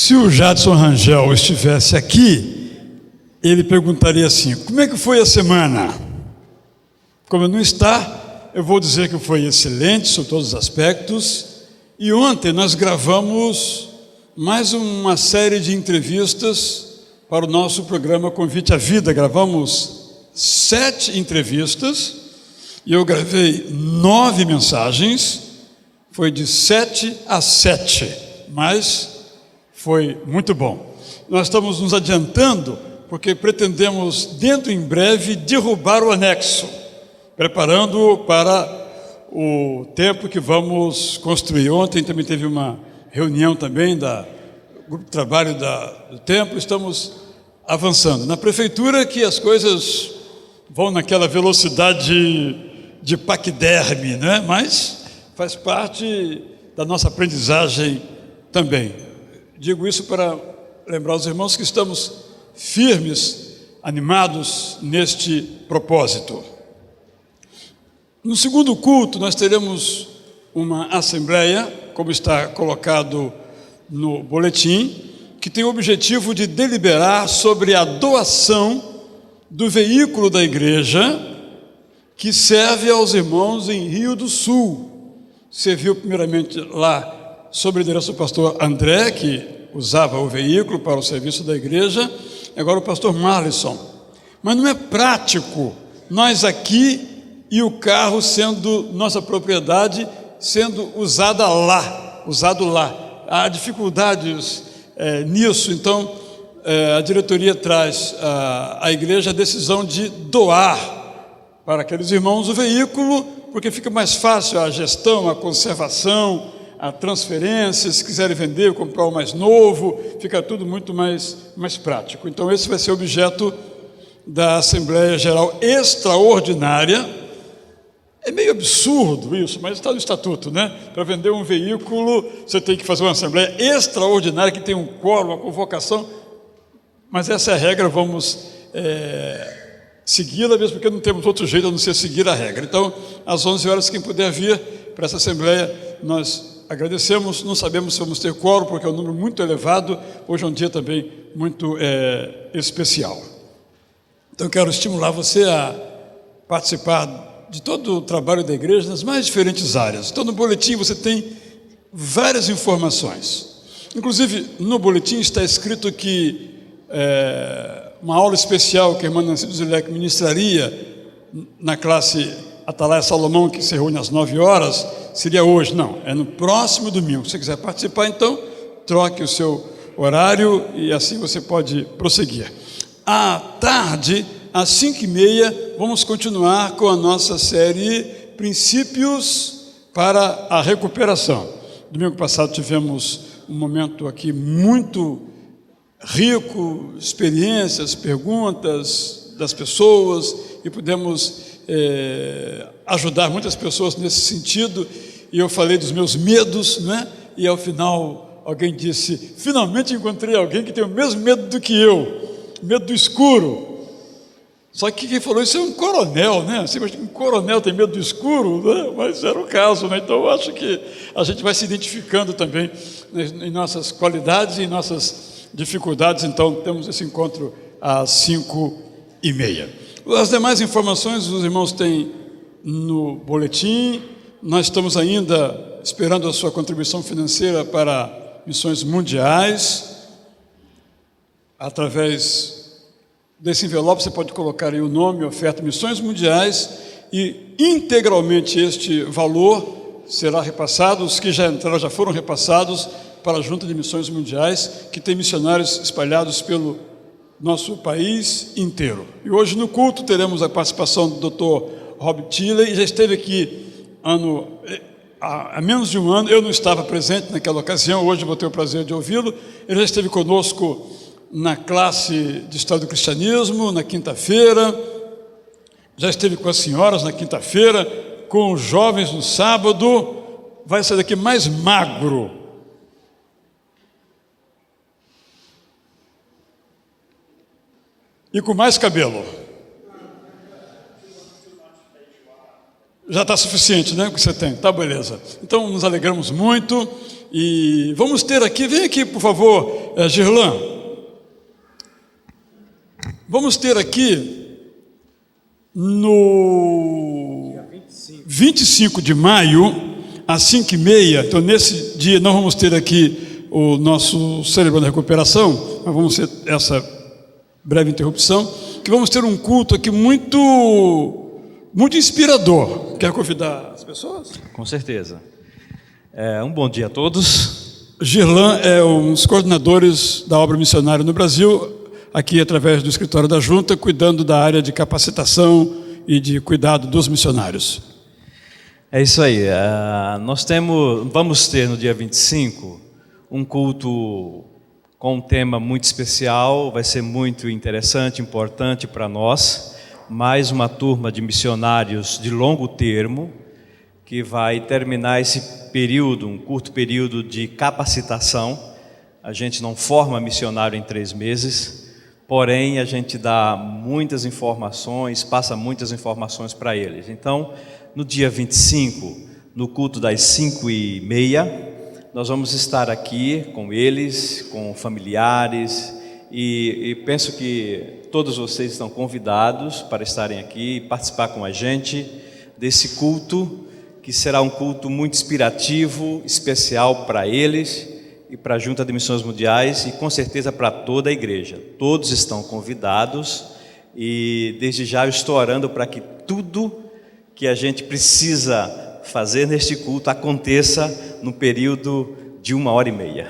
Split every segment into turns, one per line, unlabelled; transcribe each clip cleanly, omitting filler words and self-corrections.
Se o Jadson Rangel estivesse aqui, ele perguntaria assim: como é que foi a semana? Como ele não está, eu vou dizer que foi excelente sob todos os aspectos. E ontem nós gravamos mais uma série de entrevistas para o nosso programa Convite à Vida. Gravamos 7 entrevistas e eu gravei 9 mensagens. Foi de 7 a 7, mas foi muito bom. Nós estamos nos adiantando porque pretendemos, dentro em breve, derrubar o anexo, preparando para o tempo que vamos construir. Ontem também teve uma reunião também do grupo de trabalho do templo. Estamos avançando. Na prefeitura que as coisas vão naquela velocidade de paquiderme, né? Mas faz parte da nossa aprendizagem também. Digo isso para lembrar os irmãos que estamos firmes, animados neste propósito. No segundo culto, nós teremos uma assembleia, como está colocado no boletim, que tem o objetivo de deliberar sobre a doação do veículo da igreja que serve aos irmãos em Rio do Sul. Você viu primeiramente lá sob a liderança do pastor André, que usava o veículo para o serviço da igreja, agora o pastor Marlisson. Mas não é prático nós aqui e o carro sendo nossa propriedade, sendo usado lá. Há dificuldades nisso, então a diretoria traz à igreja a decisão de doar para aqueles irmãos o veículo, porque fica mais fácil a gestão, a conservação, a transferência. Se quiserem vender, comprar o mais novo, fica tudo muito mais prático. Então esse vai ser objeto da Assembleia Geral Extraordinária. É meio absurdo isso, mas está no estatuto, né? Para vender um veículo, você tem que fazer uma Assembleia Extraordinária que tem um quórum, uma convocação, mas essa é a regra, vamos segui-la, mesmo porque não temos outro jeito a não ser seguir a regra. Então, às 11 horas, quem puder vir para essa Assembleia, nós agradecemos. Não sabemos se vamos ter quórum, porque é um número muito elevado. Hoje é um dia também muito especial. Então, quero estimular você a participar de todo o trabalho da igreja nas mais diferentes áreas. Então, no boletim você tem várias informações. Inclusive, no boletim está escrito que uma aula especial que a irmã Nancy Duzilek ministraria na classe Atalaia Salomão, que se reúne às 9 horas, seria hoje. Não, é no próximo domingo. Se você quiser participar, então, troque o seu horário e assim você pode prosseguir. À tarde, às 5h30, vamos continuar com a nossa série Princípios para a Recuperação. Domingo passado tivemos um momento aqui muito rico, experiências, perguntas das pessoas, e pudemos ajudar muitas pessoas nesse sentido. E eu falei dos meus medos, né? E ao final alguém disse: finalmente encontrei alguém que tem o mesmo medo do que eu, medo do escuro. Só que quem falou isso é um coronel, né? Você imagina que um coronel tem medo do escuro, né? Mas era o caso, né? Então eu acho que a gente vai se identificando também em nossas qualidades e em nossas dificuldades. Então temos esse encontro às 5h30. As demais informações os irmãos têm no boletim. Nós estamos ainda esperando a sua contribuição financeira para missões mundiais. Através desse envelope você pode colocar aí o nome, oferta, missões mundiais, e integralmente este valor será repassado. Os que já entraram já foram repassados para a Junta de Missões Mundiais, que tem missionários espalhados pelo nosso país inteiro. E hoje no culto teremos a participação do Dr. Rob Tilley. Já esteve aqui há menos de um ano. Eu não estava presente naquela ocasião, hoje vou ter o prazer de ouvi-lo. Ele já esteve conosco na classe de História do Cristianismo, na quinta-feira. Já esteve com as senhoras na quinta-feira, com os jovens no sábado. Vai sair daqui mais magro. E com mais cabelo. Já está suficiente, né? O que você tem. Tá, beleza. Então, nos alegramos muito. E vamos ter aqui, vem aqui, por favor, Girlan, vamos ter aqui no 25 de maio, às 5h30, então nesse dia não vamos ter aqui o nosso Celebrando a Recuperação, mas vamos ter essa breve interrupção, que vamos ter um culto aqui muito inspirador. Quer convidar as pessoas?
Com certeza. Um bom dia a todos.
Girlan é um dos coordenadores da obra missionária no Brasil, aqui através do escritório da Junta, cuidando da área de capacitação e de cuidado dos missionários.
É isso aí. Vamos ter no dia 25 um culto com um tema muito especial, vai ser muito interessante, importante para nós. Mais uma turma de missionários de longo termo, que vai terminar esse período, um curto período de capacitação. A gente não forma missionário em 3 meses, porém a gente dá muitas informações, passa muitas informações para eles. Então, no dia 25, no culto das 5h30, nós vamos estar aqui com eles, com familiares, e penso que todos vocês estão convidados para estarem aqui e participar com a gente desse culto, que será um culto muito inspirativo, especial para eles e para a Junta de Missões Mundiais e com certeza para toda a igreja. Todos estão convidados e desde já eu estou orando para que tudo que a gente precisa fazer neste culto aconteça no período de 1h30.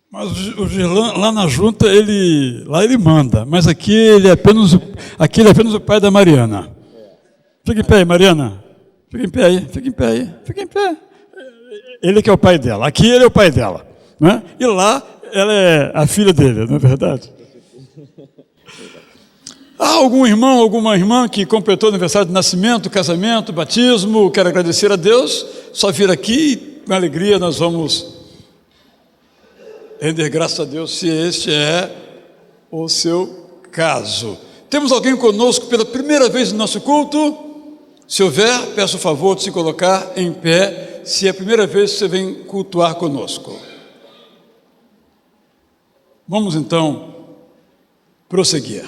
Mas o Girlan, lá na Junta, ele manda, mas aqui ele é apenas o pai da Mariana. Fica em pé aí, Mariana. Fica em pé aí, fica em pé aí, fica em pé. Ele que é o pai dela, aqui ele é o pai dela, né? E lá ela é a filha dele, não é verdade? Há algum irmão, alguma irmã que completou aniversário de nascimento, casamento, batismo, quero agradecer a Deus, só vir aqui e com alegria nós vamos render graças a Deus se este é o seu caso. Temos alguém conosco pela primeira vez no nosso culto? Se houver, peço o favor de se colocar em pé, se é a primeira vez que você vem cultuar conosco. Vamos então prosseguir.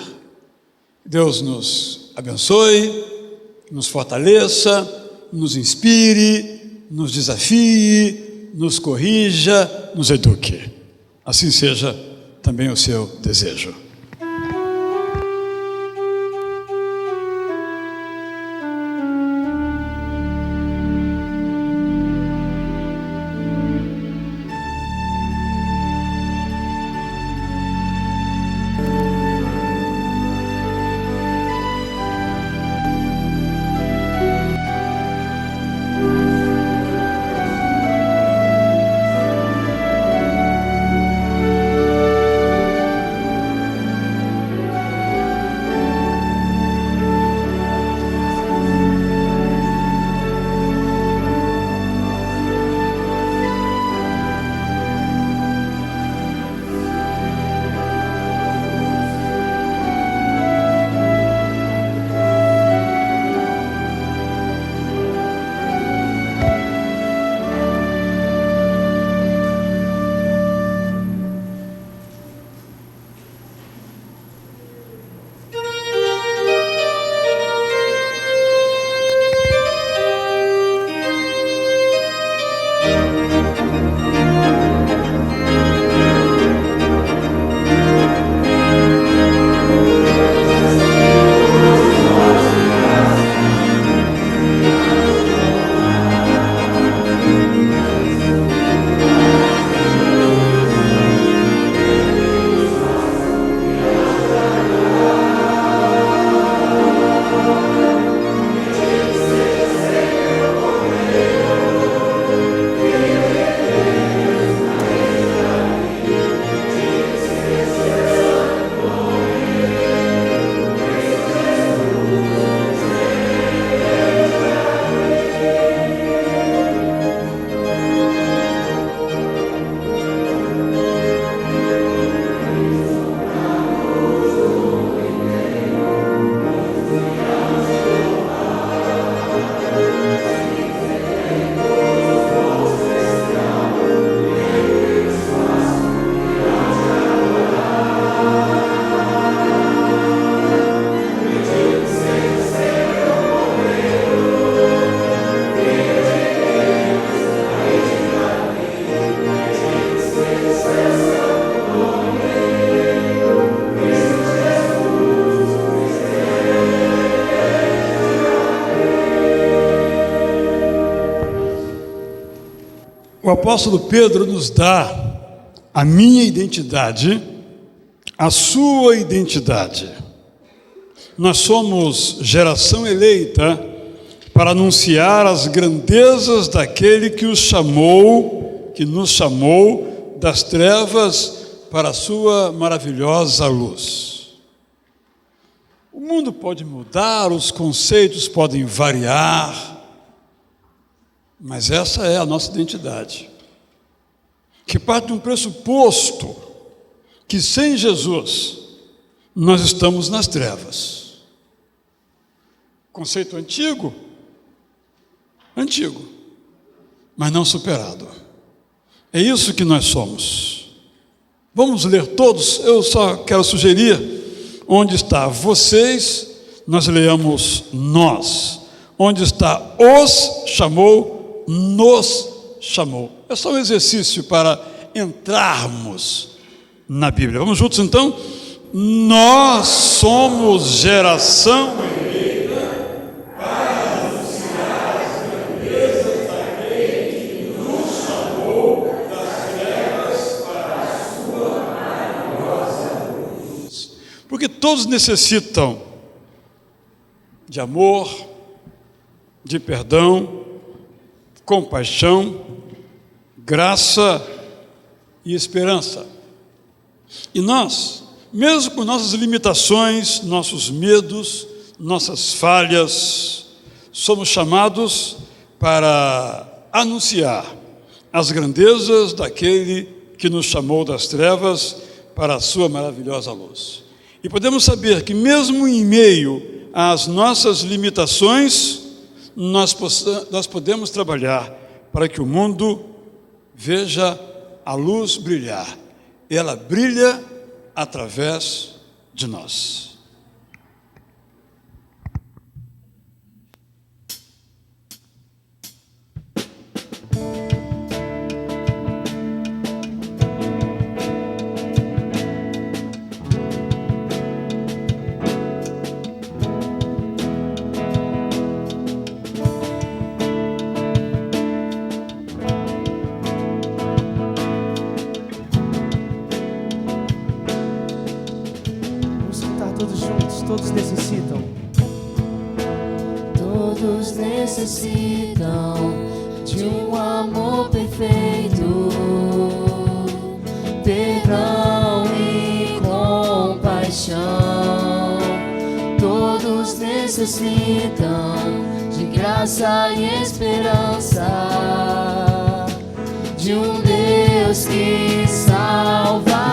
Deus nos abençoe, nos fortaleça, nos inspire, nos desafie, nos corrija, nos eduque. Assim seja também o seu desejo. O apóstolo Pedro nos dá a minha identidade, a sua identidade. Nós somos geração eleita para anunciar as grandezas daquele que nos chamou das trevas para a sua maravilhosa luz. O mundo pode mudar, os conceitos podem variar, mas essa é a nossa identidade, que parte de um pressuposto que sem Jesus nós estamos nas trevas. Conceito antigo, mas não superado. É isso que nós somos. Vamos ler todos. Eu só quero sugerir onde está vocês, nós leamos nós. Onde está os chamou, nos chamou. É só um exercício para entrarmos na Bíblia. Vamos juntos então? Nós somos geração eleita para anunciar as grandezas daquele que nos chamou das trevas para a sua maravilhosa luz. Porque todos necessitam de amor, de perdão, compaixão, graça e esperança. E nós, mesmo com nossas limitações, nossos medos, nossas falhas, somos chamados para anunciar as grandezas daquele que nos chamou das trevas para a sua maravilhosa luz. E podemos saber que mesmo em meio às nossas limitações, nós podemos trabalhar para que o mundo veja a luz brilhar. E ela brilha através de nós.
Todos necessitam.
Todos necessitam de um amor perfeito, perdão e compaixão. Todos necessitam de graça e esperança, de um Deus que salva.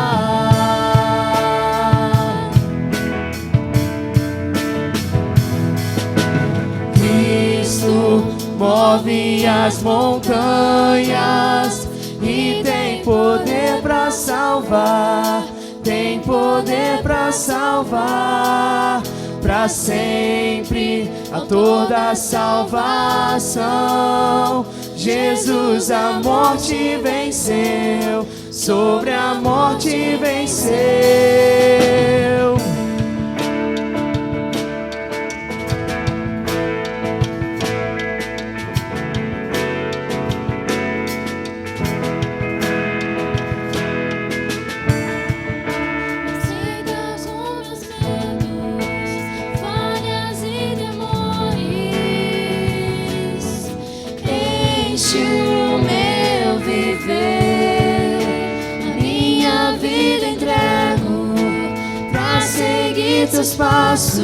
Move as montanhas e tem poder para salvar, tem poder para salvar, para sempre a toda a salvação. Jesus a morte venceu, sobre a morte venceu. Teus passos,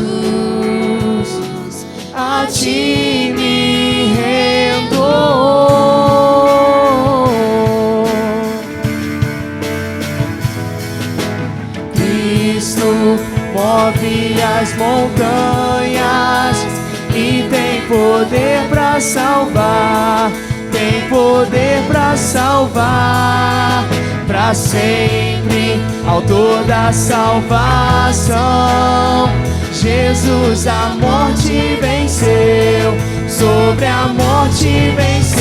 a ti me rendo. Cristo move as montanhas e tem poder para salvar, tem poder para salvar, para sempre, autor da salvação. Jesus a morte venceu, sobre a morte venceu.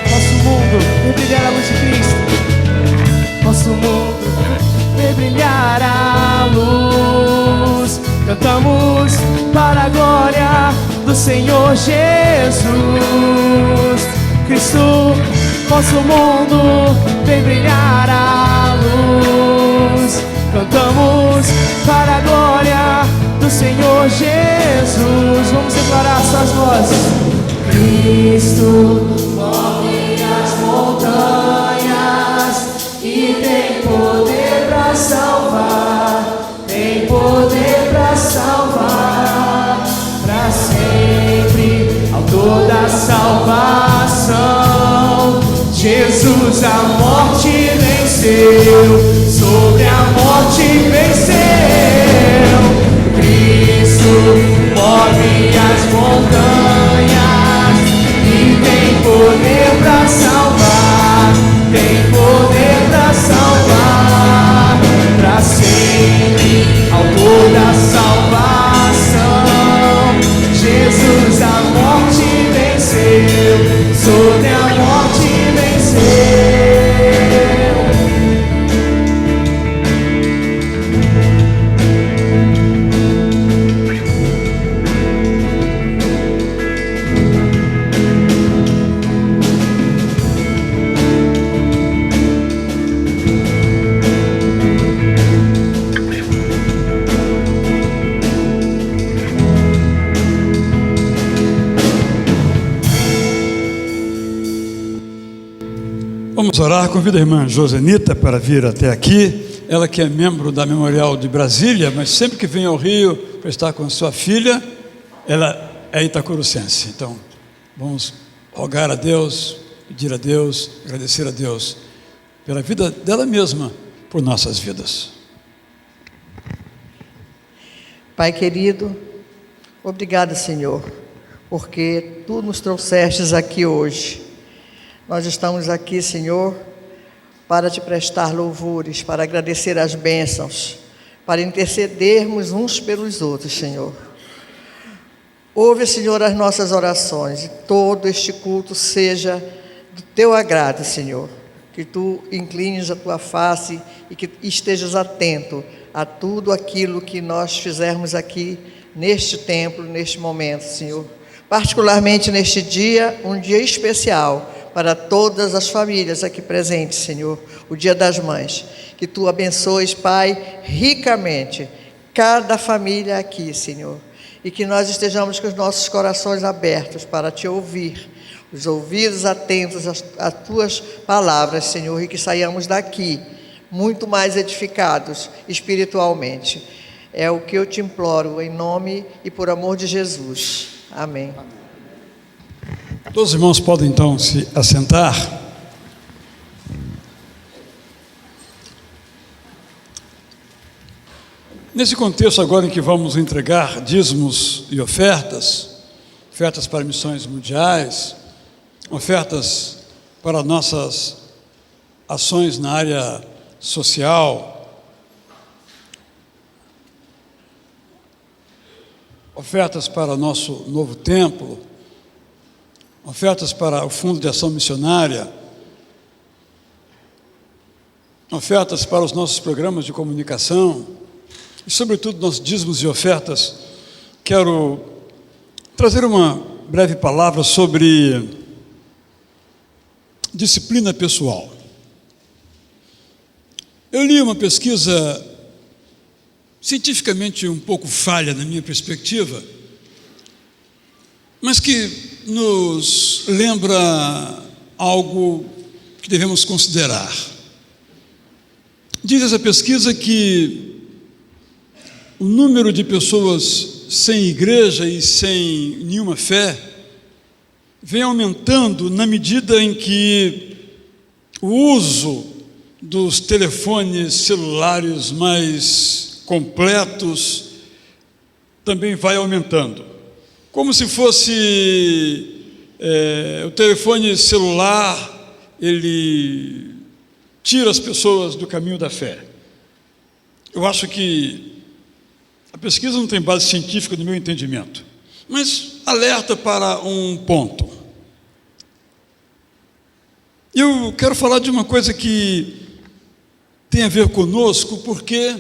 Nosso mundo vai brilhar a luz de Cristo. Nosso mundo vai brilhar a
do Senhor Jesus. Cristo, nosso mundo, vem brilhar a luz. Cantamos para a glória do Senhor Jesus. Vamos declarar suas vozes.
Cristo move as montanhas e tem poder para salvar, tem poder para salvar, para sempre, autor da salvação. Jesus a morte venceu, sobre a morte venceu. Cristo move as montanhas e tem poder para salvar, tem poder para salvar, para sempre, autor da salvação. Jesus a morte venceu, sobre a morte venceu.
Vamos orar. Convido a irmã Josenita para vir até aqui. Ela que é membro da Memorial de Brasília, mas sempre que vem ao Rio para estar com sua filha, ela é itacurucense. Então, vamos rogar a Deus, pedir a Deus, agradecer a Deus pela vida dela mesma, por nossas vidas.
Pai querido, obrigado, Senhor, porque Tu nos trouxestes aqui hoje. Nós estamos aqui, Senhor, para Te prestar louvores, para agradecer as bênçãos, para intercedermos uns pelos outros, Senhor. Ouve, Senhor, as nossas orações e todo este culto seja do Teu agrado, Senhor. Que Tu inclines a Tua face e que estejas atento a tudo aquilo que nós fizermos aqui neste templo, neste momento, Senhor. Particularmente neste dia, um dia especial para todas as famílias aqui presentes, Senhor, o Dia das Mães. Que Tu abençoes, Pai, ricamente cada família aqui, Senhor. E que nós estejamos com os nossos corações abertos para Te ouvir, os ouvidos atentos às Tuas palavras, Senhor, e que saiamos daqui muito mais edificados espiritualmente. É o que eu Te imploro, em nome e por amor de Jesus. Amém.
Todos os irmãos podem então se assentar. Nesse contexto agora em que vamos entregar dízimos e ofertas para missões mundiais, ofertas para nossas ações na área social, ofertas para o nosso novo templo, ofertas para o Fundo de Ação Missionária, ofertas para os nossos programas de comunicação e, sobretudo, nossos dízimos e ofertas. Quero trazer uma breve palavra sobre disciplina pessoal. Eu li uma pesquisa cientificamente um pouco falha na minha perspectiva, mas que nos lembra algo que devemos considerar. Diz essa pesquisa que o número de pessoas sem igreja e sem nenhuma fé vem aumentando na medida em que o uso dos telefones celulares mais completos também vai aumentando. Como se fosse o telefone celular, ele tira as pessoas do caminho da fé. Eu acho que a pesquisa não tem base científica no meu entendimento, mas alerta para um ponto. Eu quero falar de uma coisa que tem a ver conosco, porque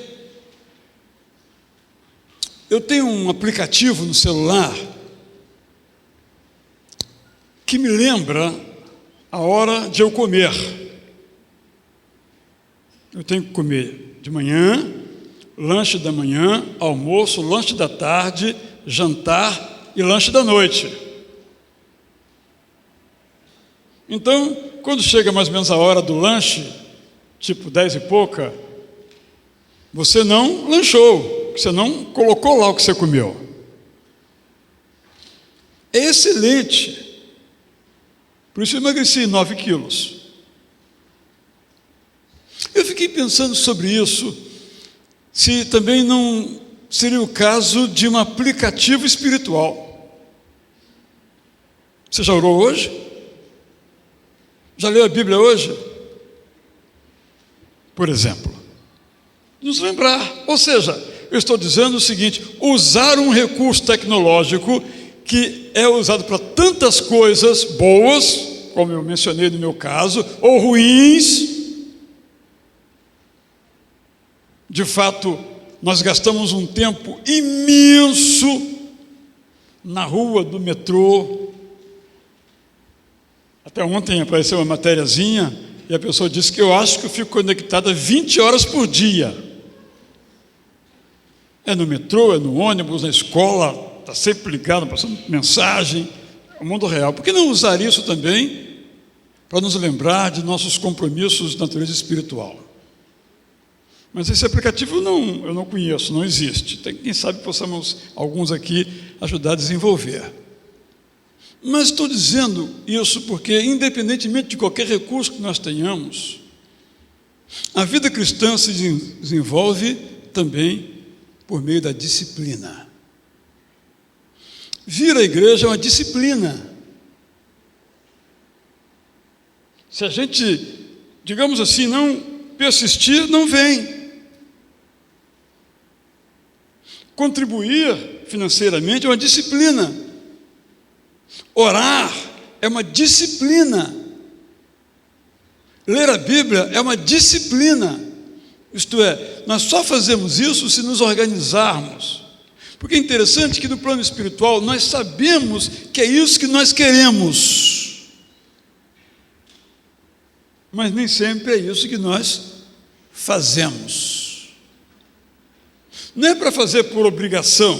eu tenho um aplicativo no celular que me lembra a hora de eu comer. Eu tenho que comer de manhã, lanche da manhã, almoço, lanche da tarde, jantar e lanche da noite. Então, quando chega mais ou menos a hora do lanche, tipo 10 e pouca, você não lanchou, você não colocou lá o que você comeu. É excelente. Por isso eu emagreci 9 quilos. Eu fiquei pensando sobre isso, se também não seria o caso de um aplicativo espiritual. Você já orou hoje? Já leu a Bíblia hoje? Por exemplo, nos lembrar. Ou seja, eu estou dizendo o seguinte: usar um recurso tecnológico que é usado para tantas coisas boas, como eu mencionei no meu caso, ou ruins. De fato, nós gastamos um tempo imenso na rua do metrô. Até ontem apareceu uma matériazinha e a pessoa disse que eu acho que eu fico conectada 20 horas por dia. É no metrô, é no ônibus, na escola, está sempre ligado, passando mensagem, é o mundo real. Por que não usar isso também para nos lembrar de nossos compromissos de natureza espiritual? Mas esse aplicativo eu não conheço, não existe. Quem sabe possamos, alguns aqui, ajudar a desenvolver. Mas estou dizendo isso porque, independentemente de qualquer recurso que nós tenhamos, a vida cristã se desenvolve também por meio da disciplina. Vir à igreja é uma disciplina. Se a gente, digamos assim, não persistir, não vem. Contribuir financeiramente é uma disciplina. Orar é uma disciplina. Ler a Bíblia é uma disciplina. Isto é, nós só fazemos isso se nos organizarmos. Porque é interessante que no plano espiritual nós sabemos que é isso que nós queremos. Mas nem sempre é isso que nós fazemos. Não é para fazer por obrigação,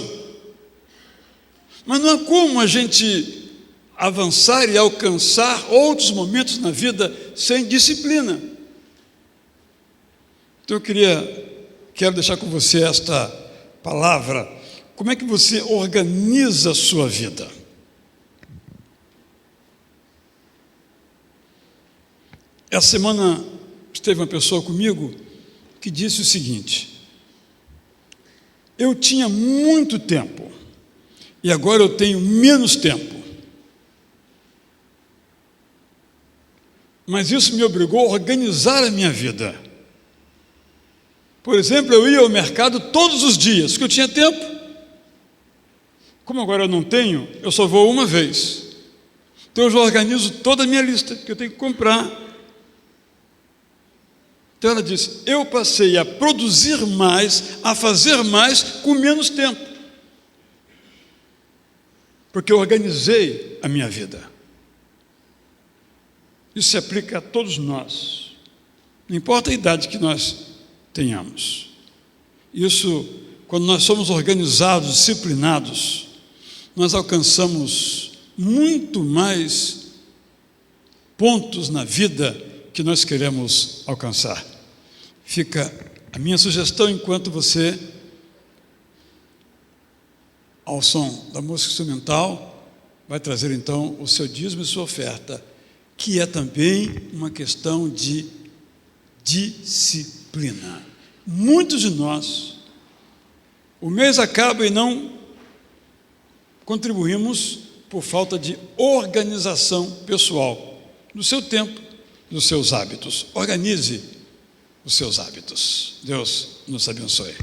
mas não há como a gente avançar e alcançar outros momentos na vida sem disciplina. Então eu quero deixar com você esta palavra. Como é que você organiza a sua vida? Essa semana esteve uma pessoa comigo que disse o seguinte: eu tinha muito tempo e agora eu tenho menos tempo. Mas isso me obrigou a organizar a minha vida. Por exemplo, eu ia ao mercado todos os dias, porque eu tinha tempo. Como agora eu não tenho, eu só vou uma vez. Então eu já organizo toda a minha lista que eu tenho que comprar. Então ela disse: eu passei a produzir mais, a fazer mais com menos tempo. Porque eu organizei a minha vida. Isso se aplica a todos nós. Não importa a idade que nós tenhamos. Isso, quando nós somos organizados, disciplinados, nós alcançamos muito mais pontos na vida que nós queremos alcançar. Fica a minha sugestão, enquanto você, ao som da música instrumental, vai trazer então o seu dízimo e sua oferta, que é também uma questão de disciplina. Muitos de nós, o mês acaba e não contribuímos por falta de organização pessoal, do seu tempo, dos seus hábitos. Organize os seus hábitos. Deus nos abençoe.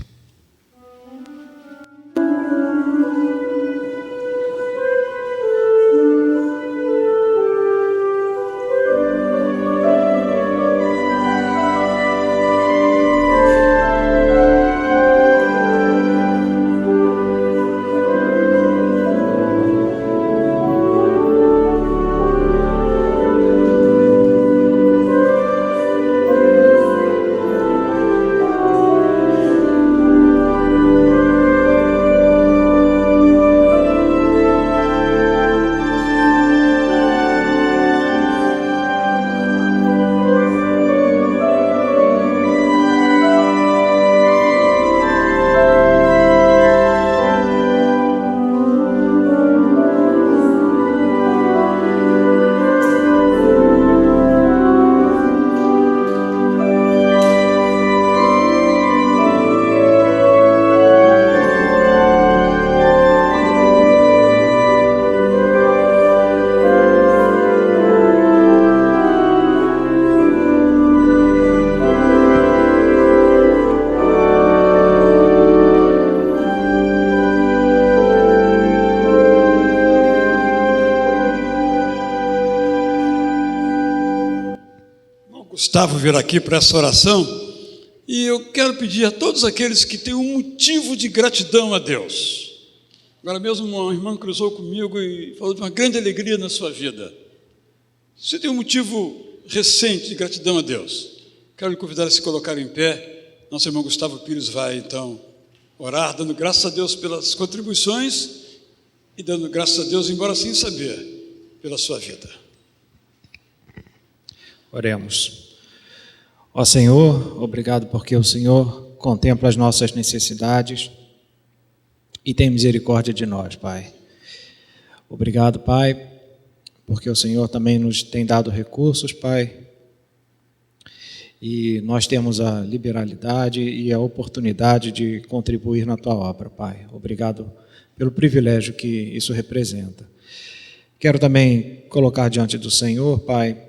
Gustavo vir aqui para essa oração, e eu quero pedir a todos aqueles que têm um motivo de gratidão a Deus. Agora mesmo uma irmã cruzou comigo e falou de uma grande alegria na sua vida. Você tem um motivo recente de gratidão a Deus. Quero lhe convidar a se colocar em pé. Nosso irmão Gustavo Pires vai então orar, dando graças a Deus pelas contribuições e dando graças a Deus, embora sem saber, pela sua vida.
Oremos. Ó Senhor, obrigado porque o Senhor contempla as nossas necessidades e tem misericórdia de nós, Pai. Obrigado, Pai, porque o Senhor também nos tem dado recursos, Pai, e nós temos a liberalidade e a oportunidade de contribuir na Tua obra, Pai. Obrigado pelo privilégio que isso representa. Quero também colocar diante do Senhor, Pai,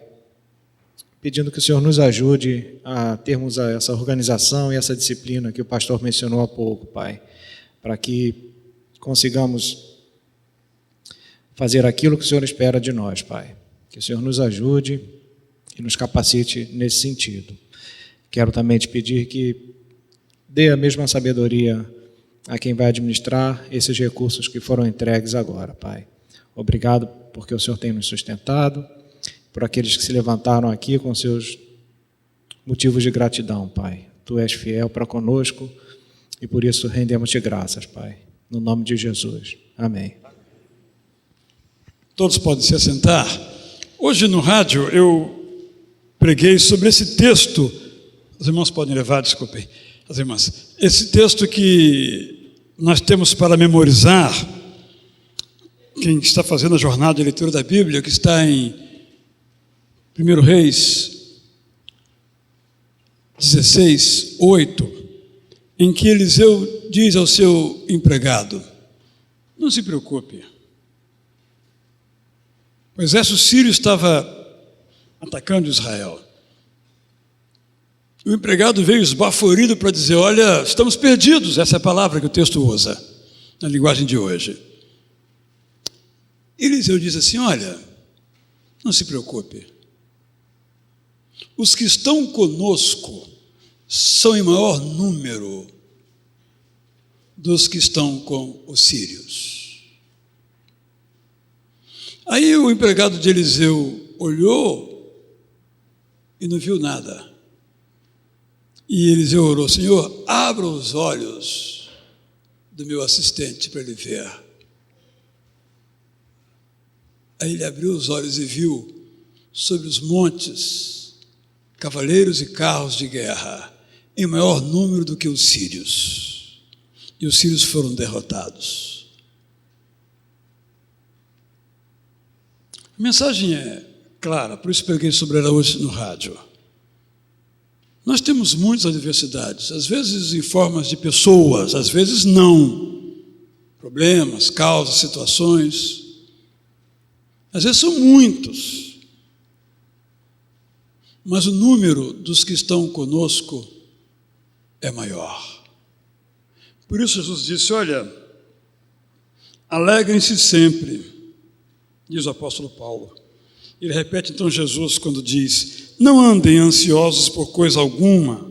pedindo que o Senhor nos ajude a termos essa organização e essa disciplina que o pastor mencionou há pouco, Pai, para que consigamos fazer aquilo que o Senhor espera de nós, Pai. Que o Senhor nos ajude e nos capacite nesse sentido. Quero também te pedir que dê a mesma sabedoria a quem vai administrar esses recursos que foram entregues agora, Pai. Obrigado porque o Senhor tem nos sustentado, por aqueles que se levantaram aqui com seus motivos de gratidão, Pai. Tu és fiel para conosco e por isso rendemos-te graças, Pai. No nome de Jesus. Amém.
Todos podem se assentar. Hoje no rádio eu preguei sobre esse texto. Os irmãos podem levar, desculpem, as irmãs. Esse texto que nós temos para memorizar, quem está fazendo a jornada de leitura da Bíblia, que está em 1 Reis 16, 8, em que Eliseu diz ao seu empregado: não se preocupe, o exército sírio estava atacando Israel. O empregado veio esbaforido para dizer: olha, estamos perdidos. Essa é a palavra que o texto usa na linguagem de hoje. Eliseu diz assim: olha, não se preocupe, os que estão conosco são em maior número dos que estão com os sírios. Aí o empregado de Eliseu olhou e não viu nada. E Eliseu orou: Senhor, abra os olhos do meu assistente para ele ver. Aí ele abriu os olhos e viu sobre os montes cavaleiros e carros de guerra em maior número do que os sírios. E os sírios foram derrotados. A mensagem é clara, por isso preguei sobre ela hoje no rádio. Nós temos muitas adversidades, às vezes em formas de pessoas, às vezes não. Problemas, causas, situações. Às vezes são muitos. Mas o número dos que estão conosco é maior. Por isso Jesus disse: olha, alegrem-se sempre, diz o apóstolo Paulo. Ele repete então Jesus quando diz: não andem ansiosos por coisa alguma,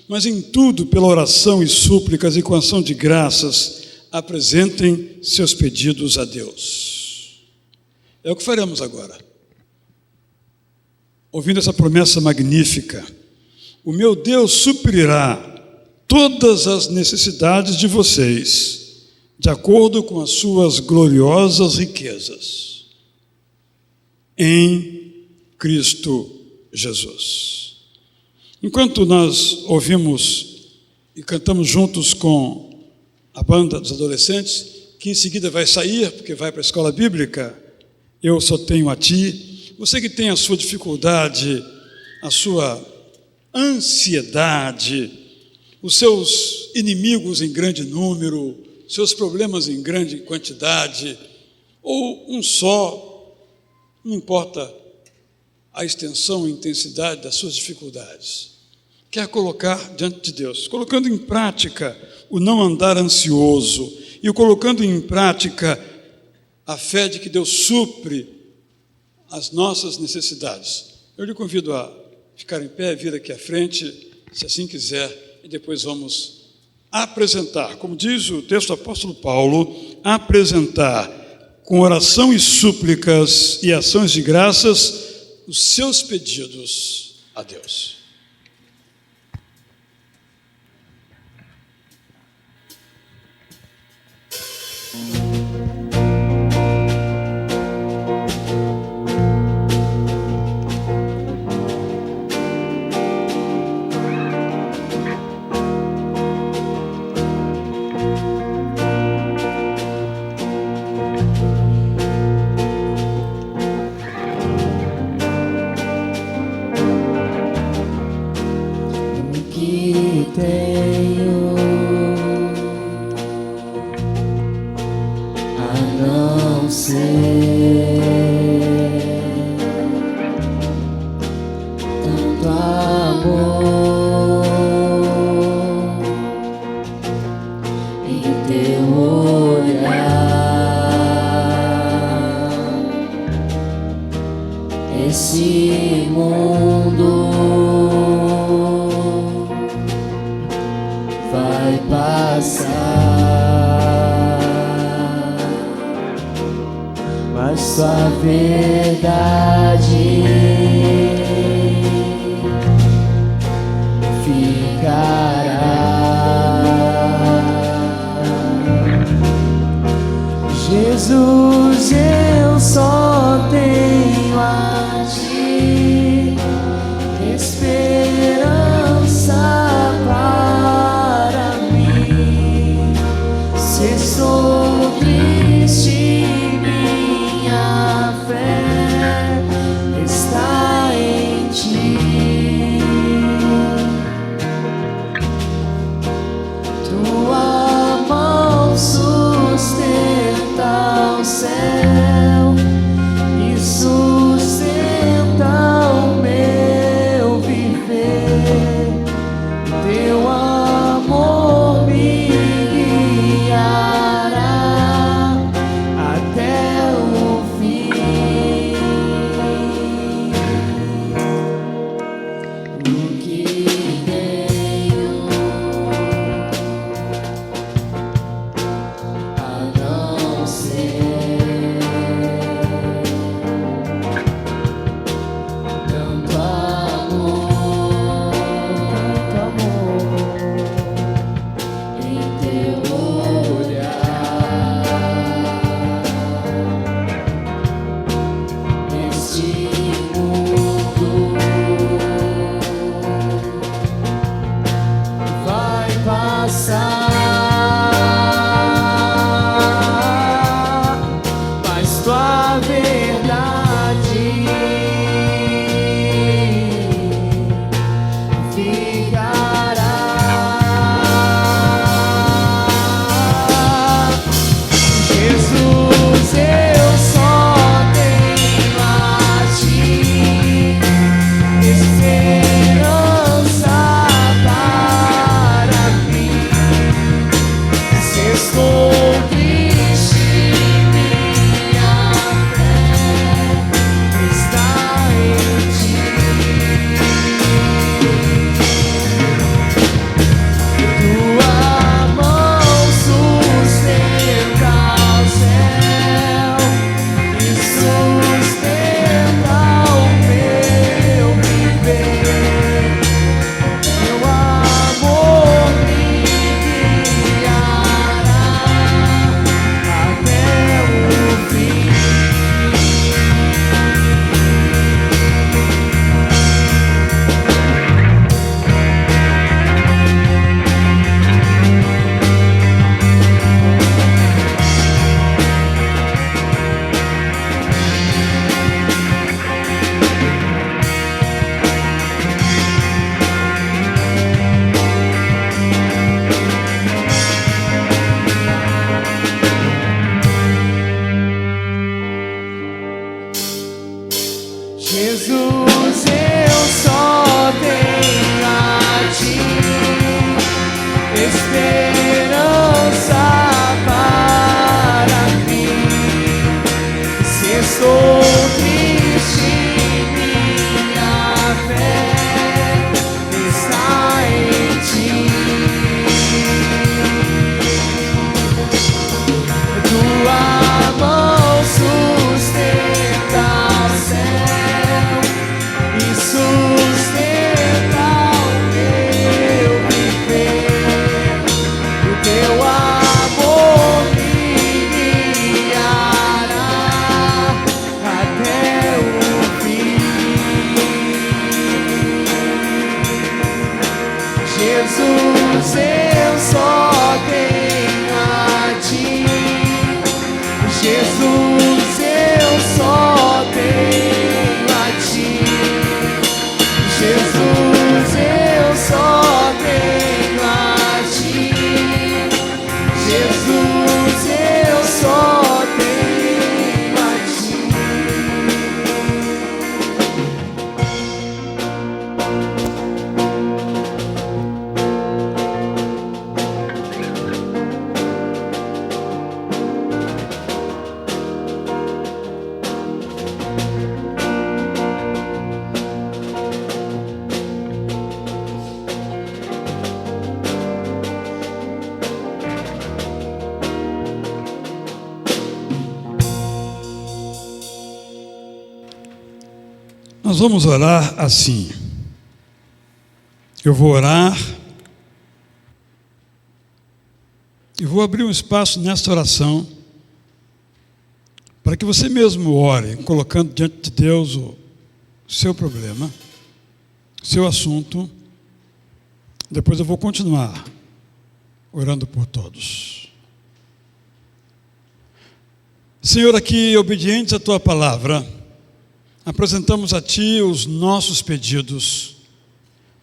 mas em tudo, pela oração e súplicas e com ação de graças, apresentem seus pedidos a Deus. É o que faremos agora. Ouvindo essa promessa magnífica: o meu Deus suprirá todas as necessidades de vocês, de acordo com as suas gloriosas riquezas, em Cristo Jesus. Enquanto nós ouvimos e cantamos juntos com a banda dos adolescentes, que em seguida vai sair, porque vai para a escola bíblica, eu só tenho a ti. Você que tem a sua dificuldade, a sua ansiedade, os seus inimigos em grande número, seus problemas em grande quantidade, ou um só, não importa a extensão e intensidade das suas dificuldades, quer colocar diante de Deus, colocando em prática o não andar ansioso e o colocando em prática a fé de que Deus supre as nossas necessidades. Eu lhe convido a ficar em pé, vir aqui à frente, se assim quiser, e depois vamos apresentar, como diz o texto do apóstolo Paulo, apresentar com oração e súplicas e ações de graças os seus pedidos a Deus.
Esse mundo vai passar, mas sua verdade ficará. Jesus, eu só tenho a ti esperança para mim. Se estou triste, minha fé está em ti. Tua mão sustenta o céu e sustenta o meu viver. Teu amor me guiará até o fim. O que tenho a não ser tanto amor em teu olhar. Este mundo vai passar, mas tua verdade ficará. Jesus, eu só tenho a ti esperança para mim. Se estou triste, minha fé está em ti. Tua mão sustenta o céu e sustenta o meu viver. Teu amor me guiará até o fim. Jesus, eu só tenho a ti esperança para mim. Se estou triste, minha fé
Nós vamos orar assim. Eu vou orar e vou abrir um espaço nesta oração para que você mesmo ore, colocando diante de Deus o seu problema, seu assunto. Depois eu vou continuar orando por todos. Senhor, aqui, obedientes à Tua palavra, apresentamos a Ti os nossos pedidos,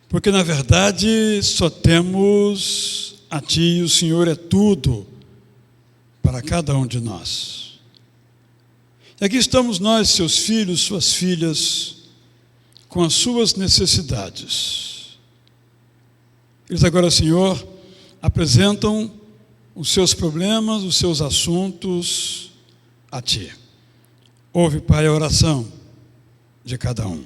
porque na verdade só temos a Ti e o Senhor é tudo para cada um de nós. E aqui estamos nós, Seus filhos, Suas filhas, com as Suas necessidades. Eles agora, Senhor, apresentam os seus problemas, os seus assuntos a Ti. Ouve, Pai, a oração de cada um.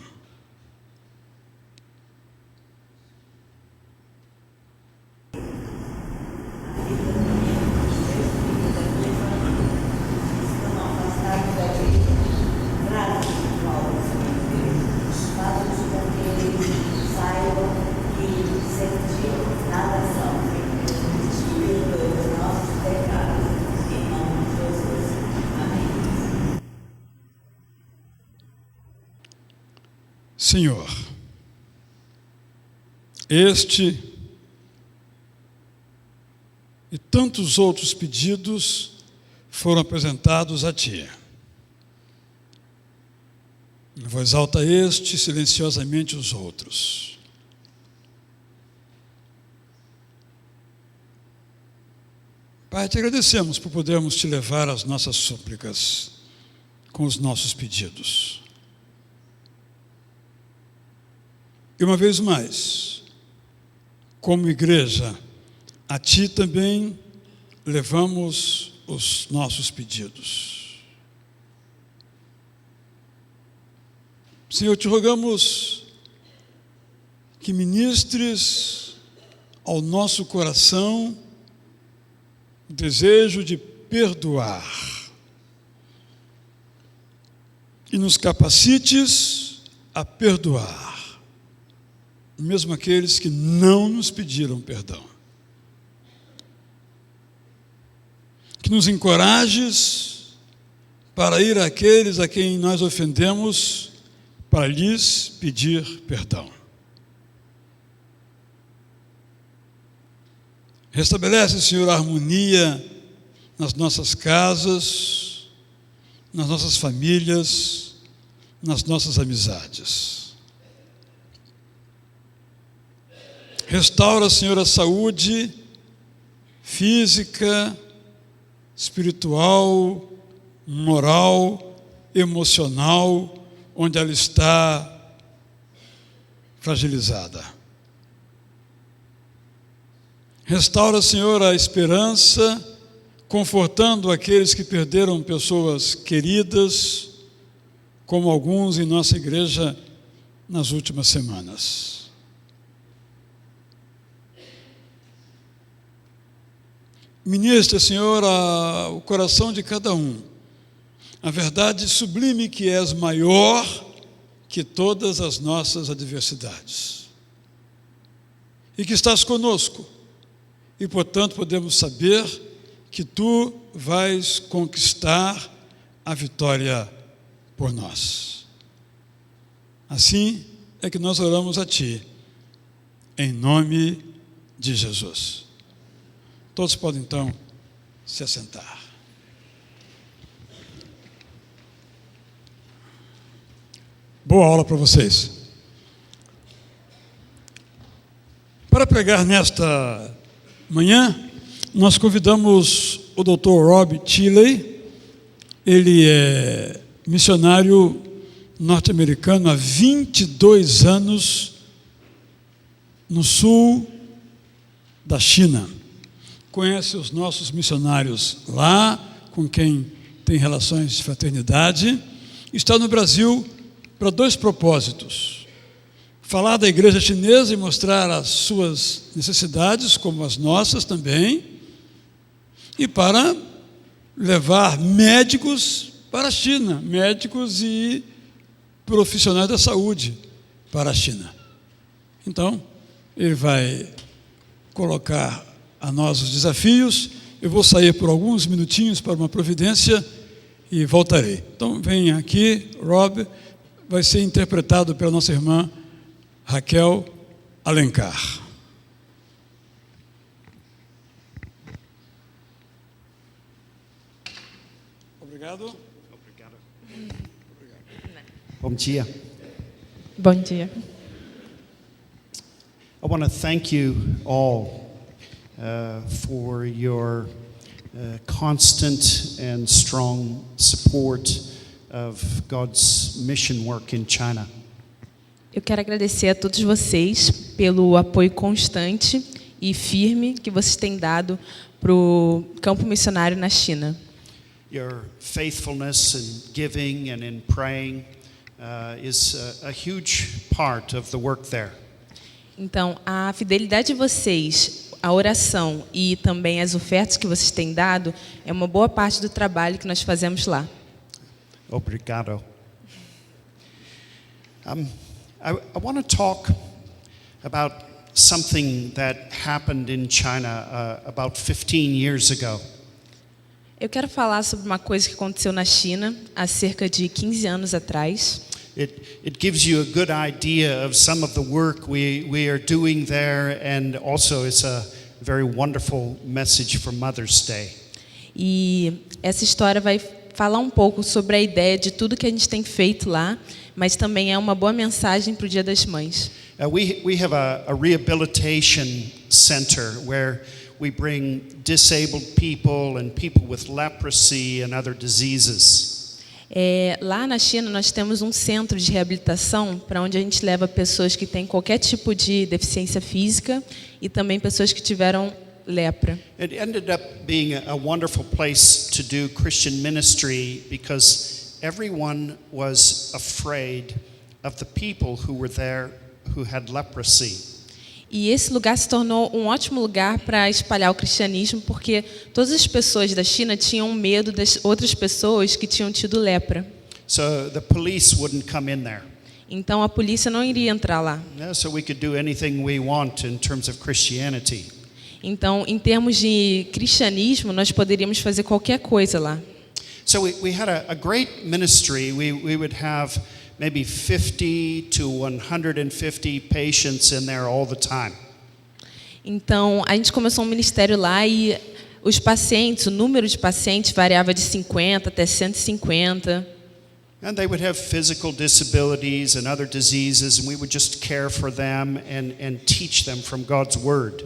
Senhor, este e tantos outros pedidos foram apresentados a Ti. Em voz alta este, silenciosamente os outros. Pai, Te agradecemos por podermos Te levar as nossas súplicas com os nossos pedidos. E uma vez mais, como igreja, a Ti também levamos os nossos pedidos. Senhor, Te rogamos que ministres ao nosso coração o desejo de perdoar e nos capacites a perdoar, mesmo aqueles que não nos pediram perdão. Que nos encorajes para ir àqueles a quem nós ofendemos, para lhes pedir perdão. Restabelece, Senhor, a harmonia nas nossas casas, nas nossas famílias, nas nossas amizades. Restaura, Senhor, a saúde física, espiritual, moral, emocional, onde ela está fragilizada. Restaura, Senhor, a esperança, confortando aqueles que perderam pessoas queridas, como alguns em nossa igreja nas últimas semanas. Ministra, Senhor, o coração de cada um, a verdade sublime que és maior que todas as nossas adversidades, e que estás conosco, e portanto podemos saber que Tu vais conquistar a vitória por nós. Assim é que nós oramos a Ti, em nome de Jesus. Todos podem, então, se assentar. Boa aula para vocês. Para pregar nesta manhã, nós convidamos o Dr. Rob Tilley. Ele é missionário norte-americano há 22 anos no sul da China. Conhece os nossos missionários lá, com quem tem relações de fraternidade. Está no Brasil para dois propósitos: falar da igreja chinesa e mostrar as suas necessidades, como as nossas também, e para levar médicos para a China, médicos e profissionais da saúde para a China. Então, ele vai colocar a nós os desafios. Eu vou sair por alguns minutinhos para uma providência e voltarei. Então, venha aqui, Rob, vai ser interpretado pela nossa irmã Raquel Alencar. Obrigado.
Bom dia.
Bom dia.
I want to thank you all for your constant and strong support of God's mission work in China.
Eu quero agradecer a todos vocês pelo apoio constante e firme que vocês têm dado para o campo missionário na China.
Your faithfulness in giving and in praying is a huge part of the work there.
Então, a fidelidade de vocês, a oração e também as ofertas que vocês têm dado é uma boa parte do trabalho que nós fazemos lá.
Obrigado. I want to talk about something that happened in China about 15 years ago.
Eu quero falar sobre uma coisa que aconteceu na China há cerca de 15 anos atrás.
It gives you a good idea of some of the work we are doing there, and also it's a very wonderful message for Mother's Day.
E essa história vai falar um pouco sobre a ideia de tudo que a gente tem feito lá, mas também é uma boa mensagem para o Dia das Mães.
We have a rehabilitation center where we bring disabled people and people with leprosy and other diseases.
Lá na China nós temos um centro de reabilitação para onde a gente leva pessoas que têm qualquer tipo de deficiência física e também pessoas que tiveram lepra.
It ended up being a wonderful place to do Christian ministry because everyone was afraid of the people who were there who had leprosy.
E esse lugar se tornou um ótimo lugar para espalhar o cristianismo, porque todas as pessoas da China tinham medo das outras pessoas que tinham tido lepra.
So the police wouldn't come in there.
Então a polícia não iria entrar lá.
So we could do anything we want in terms of Christianity.
Então, em termos de cristianismo, nós poderíamos fazer qualquer coisa lá.
So we had a great ministry. We would have maybe 50 to 150 patients in there all the time.
Então, a gente começou um ministério lá e os pacientes, o número de pacientes variava de 50 até 150.
And they would have physical disabilities and other diseases, and we would just care for them and teach them from God's word.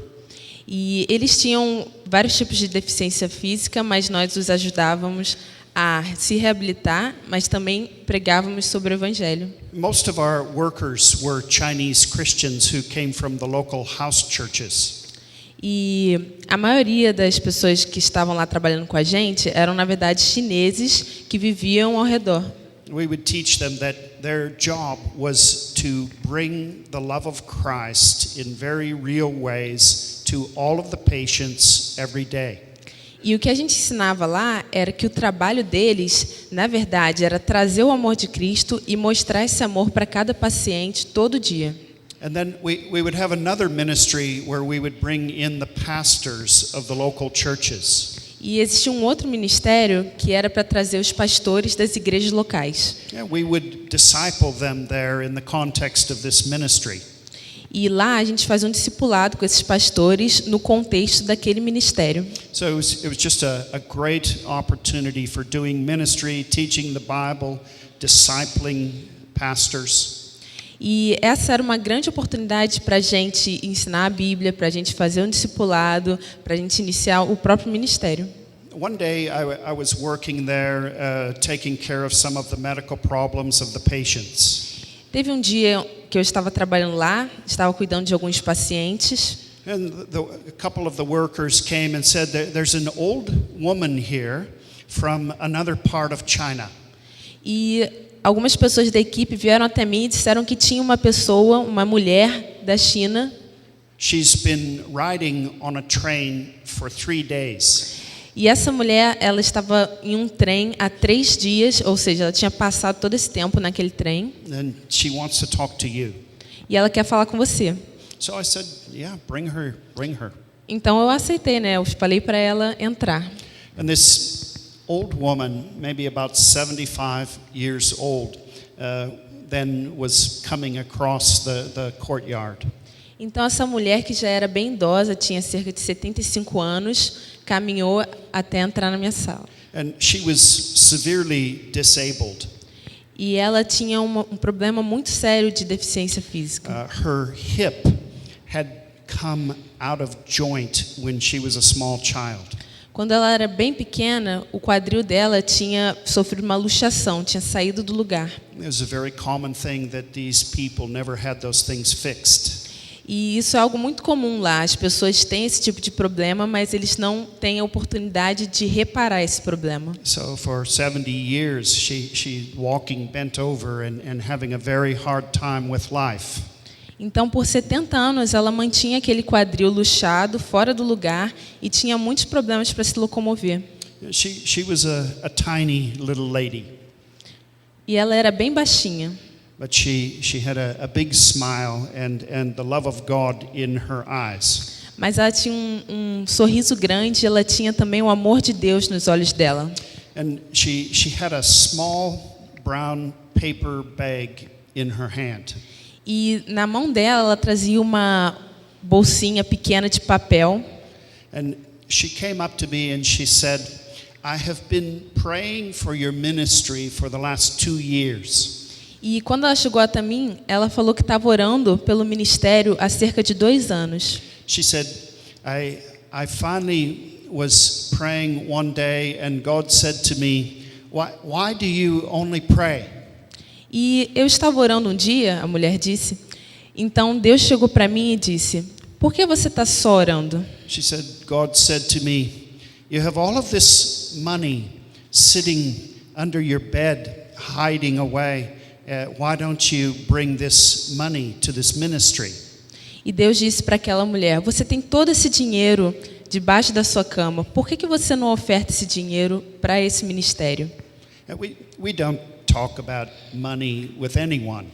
E eles tinham vários tipos de deficiência física, mas nós os ajudávamos a se reabilitar, mas também pregávamos sobre o evangelho.
Most of our workers were Chinese Christians who came from the local house churches.
E a maioria das pessoas que estavam lá trabalhando com a gente eram, na verdade, chineses que viviam ao redor.
We would teach them that their job was to bring the love of Christ in very real ways to all of the patients every day.
E o que a gente ensinava lá era que o trabalho deles, na verdade, era trazer o amor de Cristo e mostrar esse amor para cada paciente todo dia.
And then we would have another ministry where we would bring in the pastors of the local churches.
E existia um outro ministério que era para trazer os pastores das igrejas locais.
Yeah, we would disciple them there in the context of this ministry.
E lá a gente fazia um discipulado com esses pastores no contexto daquele ministério.
So it was just a great opportunity for doing ministry, teaching the Bible, discipling pastors.
E essa era uma grande oportunidade para a gente ensinar a Bíblia, para a gente fazer um discipulado, para a gente iniciar o próprio ministério.
One day I was working there, taking care of some of the medical problems of the patients.
Teve um dia que eu estava trabalhando lá, estava cuidando de alguns pacientes.
And a couple of the workers came and said, "There's an old woman here from another part of China."
E algumas pessoas da equipe vieram até mim e disseram que tinha uma pessoa, uma mulher da China.
She's been riding on a train for 3 days.
E essa mulher, ela estava em um trem há 3 dias, ou seja, ela tinha passado todo esse tempo naquele trem,
and she wants to talk to you.
e ela quer falar com você.
So I said, yeah, bring her.
Então eu aceitei, né? Eu falei para ela entrar.
And this old woman, maybe about 75 years old, then was coming across the courtyard.
Então essa mulher, que já era bem idosa, tinha cerca de 75 anos, caminhou até entrar na minha sala.
And she was severely disabled.
E ela tinha um problema muito sério de deficiência física.
Her hip had come out of joint when she was a small child.
Quando ela era bem pequena, o quadril dela tinha sofrido uma luxação, tinha saído do lugar.
It was a very common thing that these people never had those things fixed.
E isso é algo muito comum lá. As pessoas têm esse tipo de problema, mas eles não têm a oportunidade de reparar esse problema.
So for 70 years, she walking bent over and having a very hard time with life.
Então, por 70 anos, ela mantinha aquele quadril luxado, fora do lugar, e tinha muitos problemas para se locomover.
She was a tiny little lady,
E ela era bem baixinha.
but she had a big smile and the love of God in her eyes.
Mas ela tinha um sorriso grande, e ela tinha também o amor de Deus nos olhos dela.
And she had a small brown paper bag in her hand.
E na mão dela, ela trazia uma bolsinha pequena de papel.
And she came up to me and she said, I have been praying for your ministry for the last 2 years.
E quando ela chegou até mim, ela falou que estava orando pelo ministério há cerca de 2 anos.
She said, I finally was praying one day and God said to me, why do you only pray?
E eu estava orando um dia, a mulher disse. Então Deus chegou para mim e disse: por que você está só orando?
She said, God said to me, you have all of this money sitting under your bed, hiding away. Why don't you bring this money to this ministry?
E Deus disse para aquela mulher: você tem todo esse dinheiro debaixo da sua cama. Por que você não oferta esse dinheiro para esse ministério?
We don't talk about money with anyone.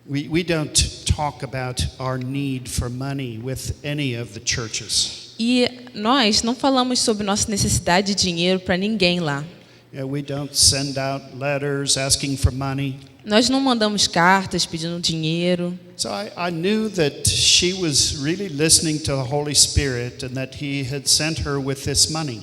We don't talk about our need for money with any of the churches.
E nós não falamos sobre nossa necessidade de dinheiro para ninguém lá.
We don't send out letters asking for money.
Nós não mandamos cartas pedindo dinheiro.
So I knew that she was really listening to the Holy Spirit and that He had sent her with this money.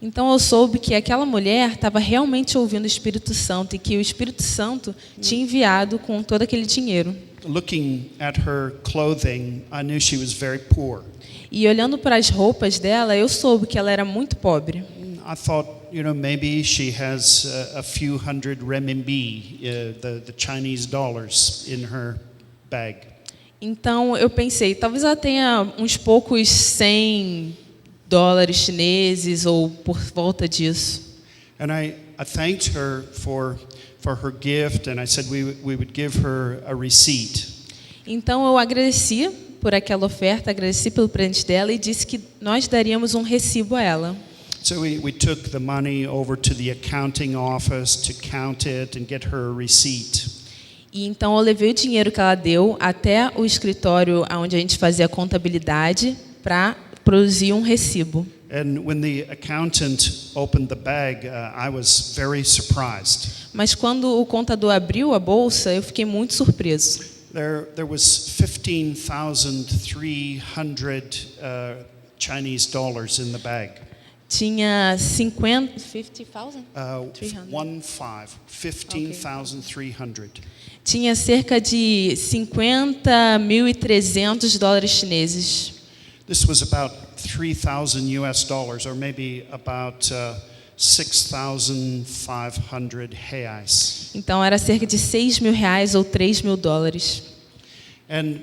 Então eu soube que aquela mulher estava realmente ouvindo o Espírito Santo e que o Espírito Santo tinha enviado com todo aquele dinheiro.
Looking at her clothing, I knew she was very poor.
E olhando para as roupas dela, eu soube que ela era muito pobre.
I thought, maybe she has a few hundred renminbi, the Chinese dollars, in her bag.
Então eu pensei, talvez ela tenha uns poucos 100 dólares chineses ou por volta disso.
And I thanked her for her gift, and I said we would give her a receipt.
Então eu agradeci por aquela oferta, agradeci pelo presente dela e disse que nós daríamos um recibo a ela.
So we took the money over to the accounting office to count it and get her a receipt.
E então eu levei o dinheiro que ela deu até o escritório onde a gente fazia a contabilidade para produzir um recibo.
And when the accountant opened the bag, I was very surprised.
Mas quando o contador abriu a bolsa, eu fiquei muito surpreso.
There was 15,300 Chinese dollars in the bag.
Tinha 50,000?
15,300.
Tinha cerca de 50.300 dólares chineses.
This was about 3,000 US dollars, or maybe about 6,500 reais.
Então era cerca de 6.000 reais ou 3.000 dólares.
And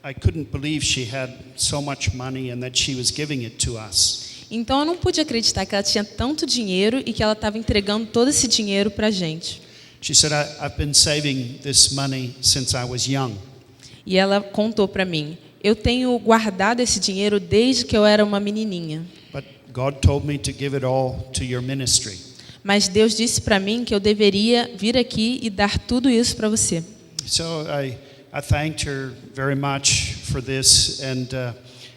I couldn't believe she had so much money and that she was giving it to us.
Então eu não pude acreditar que ela tinha tanto dinheiro e que ela estava entregando todo esse dinheiro para a gente.
She said, I've been saving this money since I was young.
E ela contou para mim: Eu tenho guardado esse dinheiro desde que eu era uma menininha.
But God told me to give it all to your ministry.
Mas Deus disse para mim que eu deveria vir aqui e dar tudo isso para você.
So I thanked her very much for this and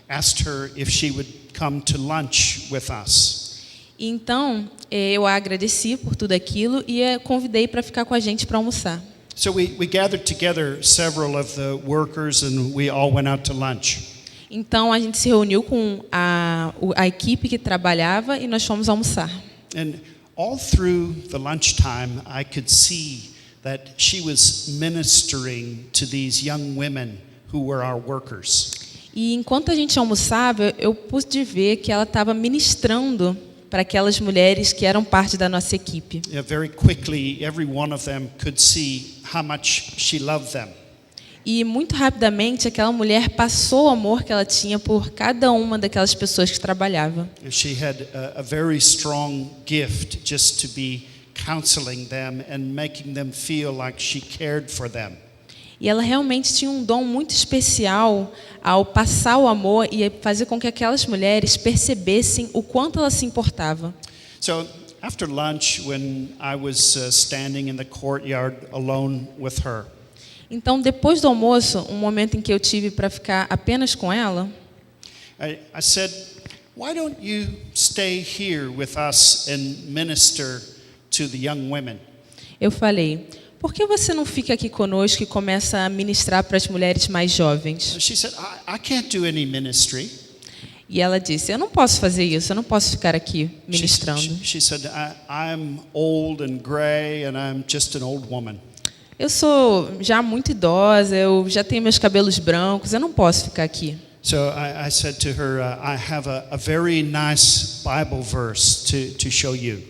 asked her if she would come to lunch with us.
Então, eu a agradeci por tudo aquilo e a convidei para ficar com a gente para almoçar.
So we gathered together several of the workers and we all went out to lunch.
Então, a gente se reuniu com a equipe que trabalhava e nós fomos almoçar.
And all through the lunchtime, I could see that she was ministering to these young women who were our workers.
E enquanto a gente almoçava, eu pude ver que ela estava ministrando para aquelas mulheres que eram parte da nossa equipe.
Very quickly, every one of them could see how much she loved them.
E muito rapidamente aquela mulher passou o amor que ela tinha por cada uma daquelas pessoas que trabalhava.
She had a very strong gift just to be counseling them and making them feel like she cared for them.
E ela realmente tinha um dom muito especial ao passar o amor e fazer com que aquelas mulheres percebessem o quanto ela se importava.
So after lunch, when I was standing in the courtyard alone with her,
então, depois do almoço, um momento em que eu tive para ficar apenas com ela,
I said, "Why don't you stay here with us and minister to the young women?"
eu falei: por que você não fica aqui conosco e começa a ministrar para as mulheres mais jovens?
She said, I can't do any ministry.
E ela disse: eu não posso fazer isso, eu não posso ficar aqui ministrando.
She said, I'm old and gray and I'm just an old woman.
Eu sou já muito idosa, eu já tenho meus cabelos brancos, eu não posso ficar aqui.
So I said to her, I have a very nice Bible verse to show you.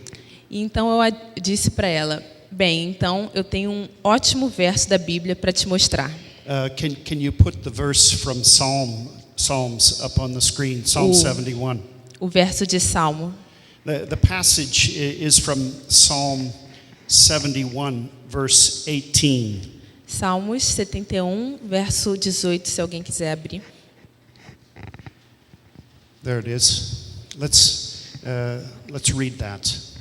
E então eu disse para ela: bem, então eu tenho um ótimo verso da Bíblia para te mostrar.
Can you put the verse from Psalms up on the screen? Psalm 71.
O verso de Salmo.
The passage is from Psalm 71, verse 18.
Salmos 71, verso 18, se alguém quiser abrir.
There it is. Let's read that.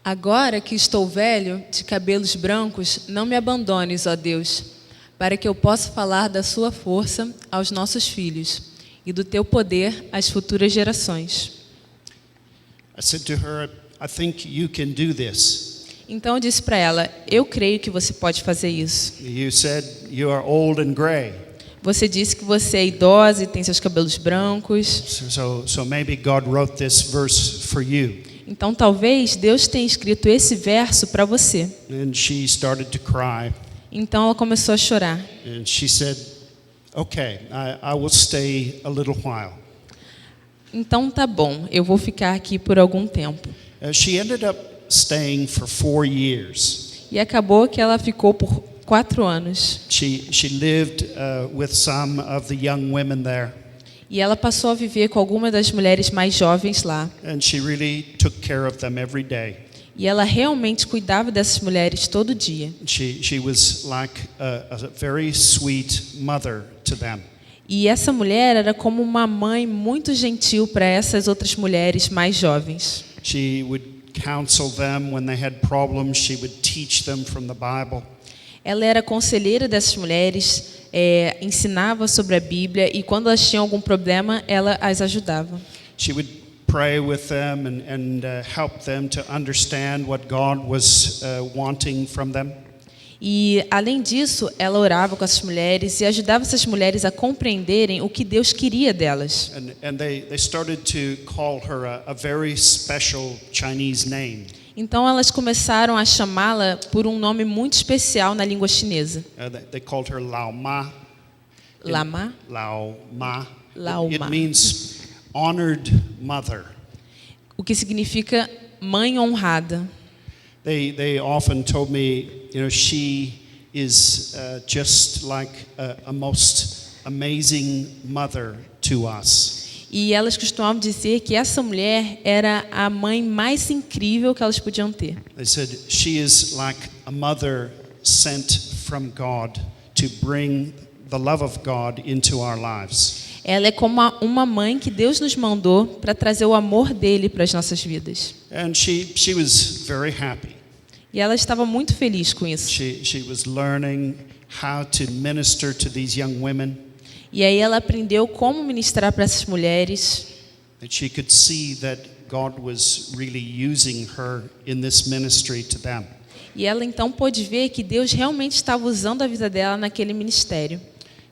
Agora que estou velho, de cabelos brancos, não me abandones, ó Deus, para que eu possa falar da sua força aos nossos filhos e do teu poder às futuras gerações.
I said to her, I think you can do this.
Então eu disse para ela: eu creio que você pode fazer isso.
You said you are old and gray.
Você disse que você é idosa e tem seus cabelos brancos.
So maybe God wrote this verse for you.
Então talvez Deus tenha escrito esse verso para você.
And she started to cry.
Então ela começou a chorar.
And she said, okay, I will stay a little while.
Então tá bom, eu vou ficar aqui por algum tempo.
She ended up staying for 4 years.
E acabou que ela ficou por 4 anos.
She lived with some of the young women there.
E ela passou a viver com algumas das mulheres mais jovens lá.
And she really took care of them every day.
E ela realmente cuidava dessas mulheres todo dia.
She was like a very sweet mother to them.
E essa mulher era como uma mãe muito gentil para essas outras mulheres mais jovens.
She would counsel them when they had problems. She would teach them from the Bible.
Ela era conselheira dessas mulheres, ensinava sobre a Bíblia e quando elas tinham algum problema, ela as ajudava.
She would pray with them and help them to understand what God was wanting from them.
E além disso, ela orava com essas mulheres e ajudava essas mulheres a compreenderem o que Deus queria delas.
And they started to call her a very special Chinese name.
Então elas começaram a chamá-la por um nome muito especial na língua chinesa.
They called her Lao Ma.
Lama?
Lao Ma.
Lao
It
Ma.
means honored mother.
O que significa mãe honrada.
They often told me, she is just like a most amazing mother to us.
E elas costumavam dizer que essa mulher era a mãe mais incrível que elas podiam ter.
They said she is like a mother sent from God to bring the the love of God into our lives.
Ela é como uma mãe que Deus nos mandou para trazer o amor dele para as nossas vidas.
And she was very happy.
E ela estava muito feliz com isso.
She was learning how to minister to these young women.
E aí ela aprendeu como ministrar para essas mulheres.
That she could see that God was really using her in this ministry to them.
E ela então pôde ver que Deus realmente estava usando a vida dela naquele ministério.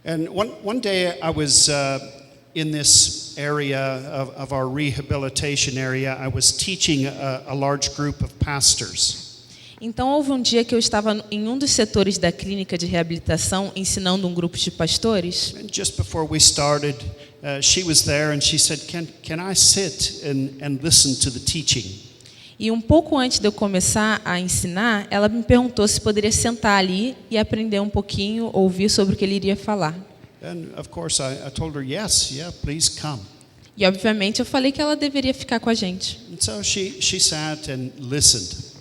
And one day I was in this area of our rehabilitation area. I was teaching a large group of pastors.
Então houve um dia que eu estava em um dos setores da clínica de reabilitação ensinando um grupo de pastores.
And just before we started, she was there and she said, "Can I sit and listen to the teaching?"
E um pouco antes de eu começar a ensinar, ela me perguntou se poderia sentar ali e aprender um pouquinho, ouvir sobre o que ele iria falar.
And of course I told her, "Yes, yeah, please come."
E obviamente eu falei que ela deveria ficar com a gente.
And so she sat and listened.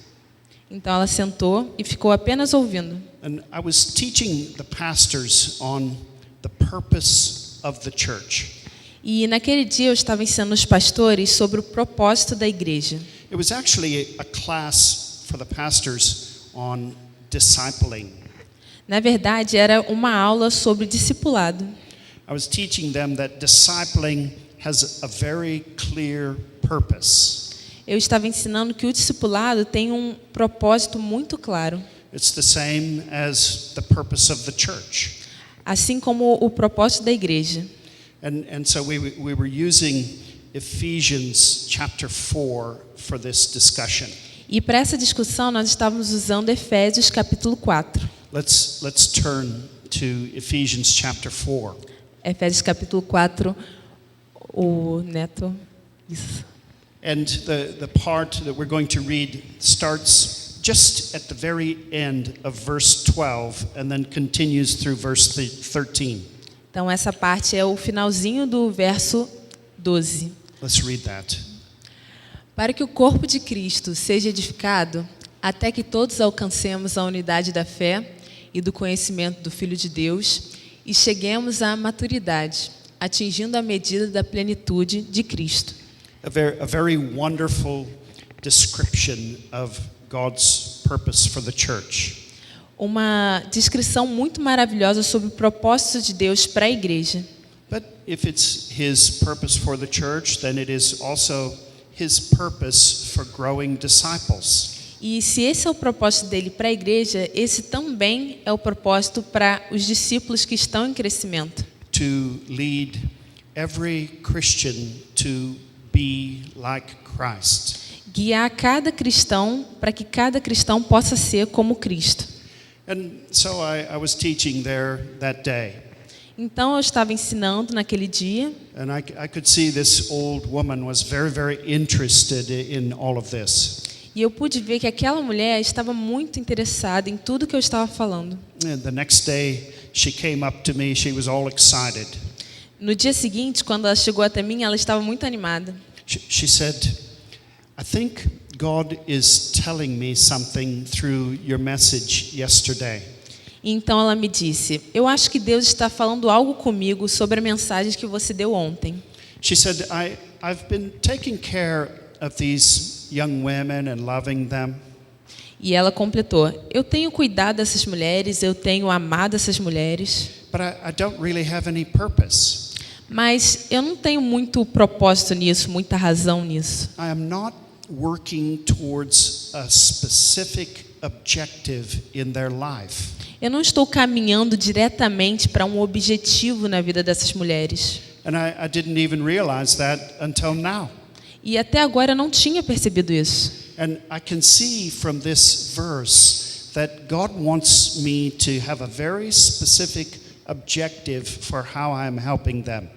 Então ela sentou e ficou apenas ouvindo.
And I was teaching the pastors on the purpose of the church.
E naquele dia eu estava ensinando os pastores sobre o propósito da igreja.
It was actually a class for the pastors on discipling.
Na verdade, era uma aula sobre discipulado.
I was teaching them that discipling has a very clear purpose.
Eu estava ensinando que o discipulado tem um propósito muito claro,
It's the same as the purpose of the church.
assim como o propósito da igreja.
And so we were using Ephesians chapter 4 for this discussion.
E para essa discussão nós estávamos usando Efésios capítulo 4.
Let's turn to Ephesians chapter 4.
Efésios capítulo 4, o Neto. Isso.
And the part that we're going to read starts just at the very end of verse 12 and then continues through verse 13.
Então essa parte é o finalzinho do verso 12.
Let's read that.
Para que o corpo de Cristo seja edificado, até que todos alcancemos a unidade da fé e do conhecimento do Filho de Deus e cheguemos à maturidade, atingindo a medida da plenitude de Cristo.
A very wonderful description of God's purpose for the church.
Uma descrição muito maravilhosa sobre o propósito de Deus para a igreja.
But if it's his purpose for the church, then it is also his purpose for growing disciples.
E se esse é o propósito dele para a igreja, esse também é o propósito para os discípulos que estão em crescimento.
To lead every Christian to be like Christ.
Guiar cada cristão para que cada cristão possa ser como Cristo.
And so I was teaching there that day.
Então eu estava ensinando naquele dia.
And I could see this old woman was very interested in all of this.
E eu pude ver que aquela mulher estava muito interessada em tudo que eu estava falando.
And the next day she came up to me, she was all excited.
No dia seguinte, quando ela chegou até mim, ela estava muito animada.
She said, "I think God is telling me something through your message yesterday."
E então ela me disse: "Eu acho que Deus está falando algo comigo sobre a mensagem que você deu ontem."
She said, I've been taking care of these young women and loving them.
E ela completou: "Eu tenho cuidado dessas mulheres, eu tenho amado essas mulheres,
But I don't really have any purpose.
mas eu não tenho muito propósito nisso, muita razão nisso.
I am not working towards a specific objective in their life.
Eu não estou caminhando diretamente para um objetivo na vida dessas mulheres."
And I didn't even realize that until now.
E até agora eu não tinha percebido isso.
And I can see from this verse that God wants me to have a very specific objective for how I'm helping them.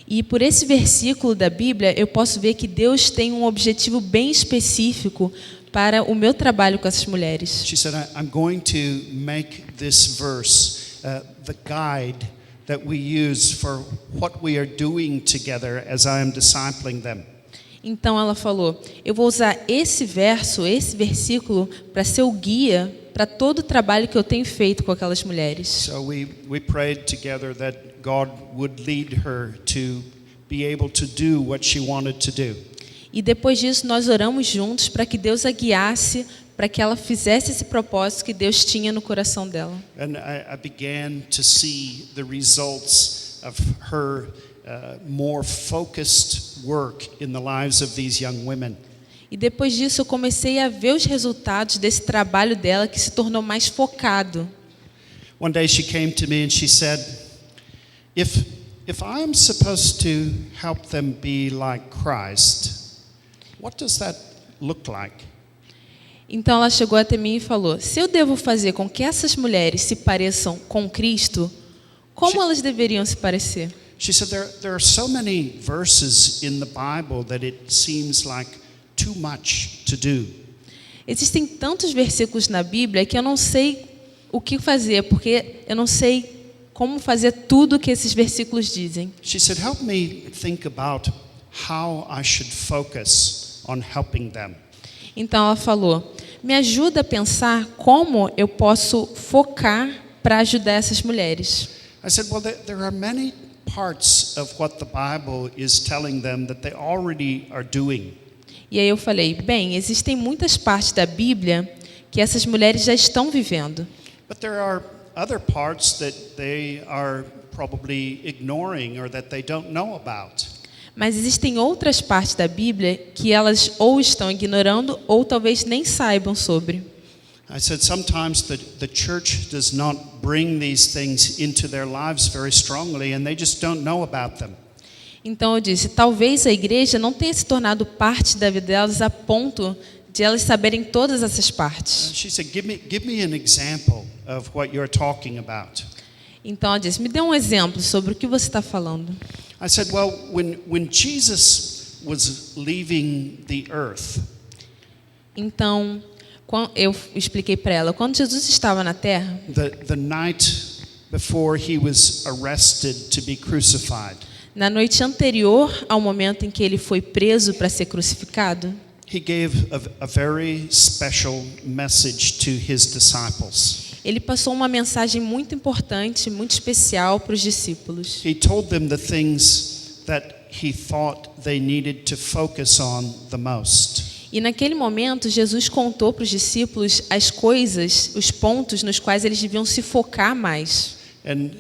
E por esse versículo da Bíblia, eu posso ver que Deus tem um objetivo bem específico para o meu trabalho com essas mulheres.
She said, I'm going to make this verse the guide that we use for what we are doing together as I am discipling them.
Então ela falou: "Eu vou usar esse verso, esse versículo, para ser o guia para todo o trabalho que eu tenho feito com aquelas mulheres.
So we prayed together that God would lead her to be able to do what she wanted to do.
E depois disso nós oramos juntos para que Deus a guiasse, para que ela fizesse esse propósito que Deus tinha no coração dela.
And I began to see the results of her more focused work in the lives of these young women.
E depois disso eu comecei a ver os resultados desse trabalho dela que se tornou mais focado.
One day she came to me and she said, if I'm supposed to help them be like Christ, what does that look like?
Então ela chegou até mim e falou: se eu devo fazer com que essas mulheres se pareçam com Cristo, como elas deveriam se parecer?
She said there are so many verses in the Bible that it seems like too much to do.
Existem tantos versículos na Bíblia que eu não sei o que fazer, porque eu não sei como fazer tudo o que esses versículos dizem.
She said, help me think about how I should focus on helping them.
Então ela falou: me ajuda a pensar como eu posso focar para ajudar essas mulheres.
I said, well, there are many parts of what the Bible is telling them that they already are doing.
E aí eu falei: bem, existem muitas partes da Bíblia que essas mulheres já estão vivendo.
But there are other parts that they are probably ignoring or that they don't know about.
Mas existem outras partes da Bíblia que elas ou estão ignorando ou talvez nem saibam sobre.
I said sometimes the church does not bring these things into their lives very strongly and they just don't know about them.
Então eu disse: talvez a igreja não tenha se tornado parte da vida delas a ponto de elas saberem todas essas partes.
She said, give me an example of what you're talking about.
Então ela disse: me dê um exemplo sobre o que você está falando.
I said, well, when Jesus was leaving the earth,
Então eu expliquei para ela: quando Jesus estava na terra,
the night before he was arrested to be crucified,
na noite anterior ao momento em que ele foi preso para ser crucificado,
he gave a very special message to his disciples.
ele passou uma mensagem muito importante, muito especial para os discípulos.
He told them the things that he thought they needed to focus on the most.
E naquele momento, Jesus contou para os discípulos as coisas, os pontos nos quais eles deviam se focar mais.
And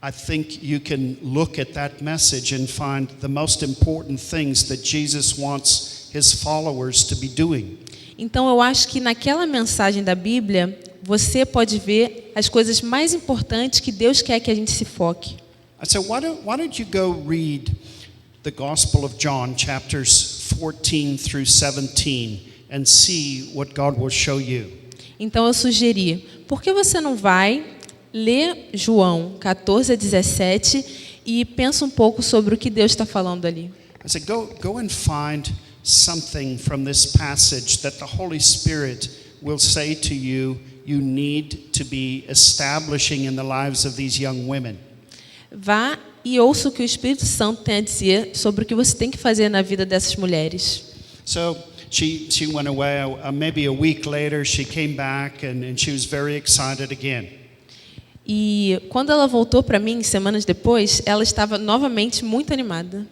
I think you can look at that message and find the most important things that Jesus wants his followers to be doing.
Então eu acho que naquela mensagem da Bíblia, você pode ver as coisas mais importantes que Deus quer que a gente se foque.
I said, why don't you go read the Gospel of John, chapters 14 through 17, and see what God will show you.
Então eu sugeri: por que você não vai ler João 14 a 17 e pensa um pouco sobre o que Deus está falando ali?
I said, go and find something from this passage that the Holy Spirit will say to you, you need to be establishing in the lives of these young women.
Vá e ouça o que o Espírito Santo tem a dizer sobre o que você tem que fazer na vida dessas mulheres.
So she went away. Maybe a week later, she came back and she was very excited again.
E quando ela voltou para mim, semanas depois, ela estava novamente muito animada.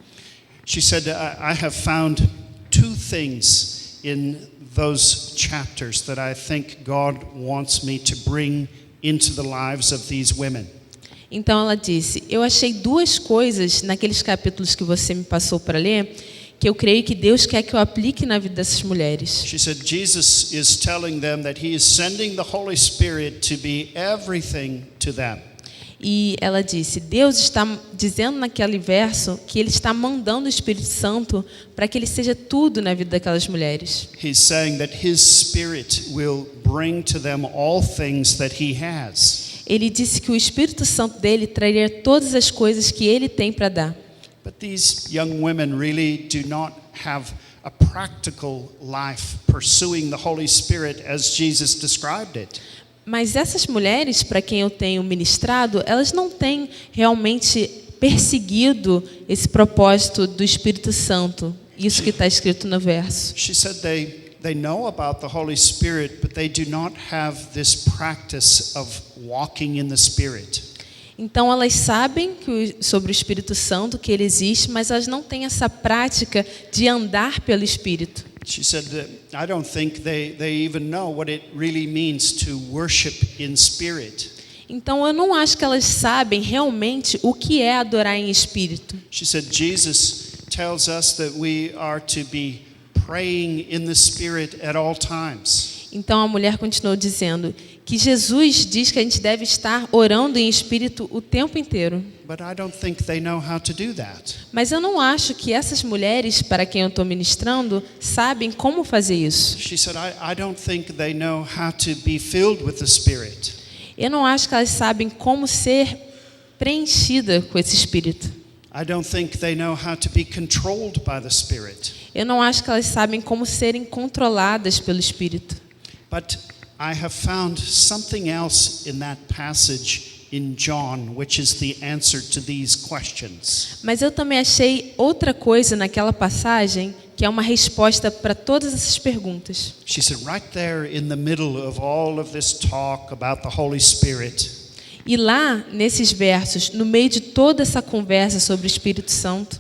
She said, I have found two things in those chapters that I think God wants me to bring into the lives of these women.
Então ela disse: eu achei duas coisas naqueles capítulos que você me passou para ler, que eu creio que Deus quer que eu aplique na vida dessas mulheres.
She said Jesus is telling them that he is sending the Holy Spirit to be everything to them.
E ela disse: Deus está dizendo naquele verso que Ele está mandando o Espírito Santo para que Ele seja tudo na vida daquelas mulheres.
He's saying that his Spirit will bring to them all things that he has.
Ele disse que o Espírito Santo dele traria todas as coisas que Ele tem para dar.
But these young women really do not have a practical life pursuing the Holy Spirit as Jesus described it.
Mas essas mulheres, para quem eu tenho ministrado, elas não têm realmente perseguido esse propósito do Espírito Santo, isso que está escrito no verso.
She said they know about the Holy Spirit, but they do not have this practice of walking in the Spirit.
Então elas sabem sobre o Espírito Santo, que ele existe, mas elas não têm essa prática de andar pelo Espírito.
She said that I don't think they even know what it really means to worship in spirit.
Então eu não acho que elas sabem realmente o que é adorar em espírito.
She said Jesus tells us that we are to be praying in the Spirit at all times.
Então a mulher continuou dizendo que Jesus diz que a gente deve estar orando em espírito o tempo inteiro.
But I don't think they know how to do that.
Mas eu não acho que essas mulheres para quem eu estou ministrando sabem como fazer isso.
She said I don't think they know how to be filled with the Spirit.
Eu não acho que elas sabem como ser preenchida com esse espírito.
I don't think they know how to be controlled by the Spirit.
Eu não acho que elas sabem como serem controladas pelo espírito.
But I have found something else in that passage in John, which is the answer to these questions.
Mas eu também achei outra coisa naquela passagem que é uma resposta para todas essas perguntas.
She said right there in the middle of all of this talk about the Holy Spirit.
E lá, nesses versos, no meio de toda essa conversa sobre o Espírito Santo,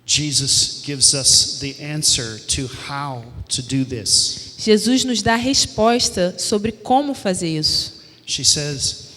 Jesus gives us the answer to how to do this.
Jesus nos dá a resposta sobre como fazer isso.
She says,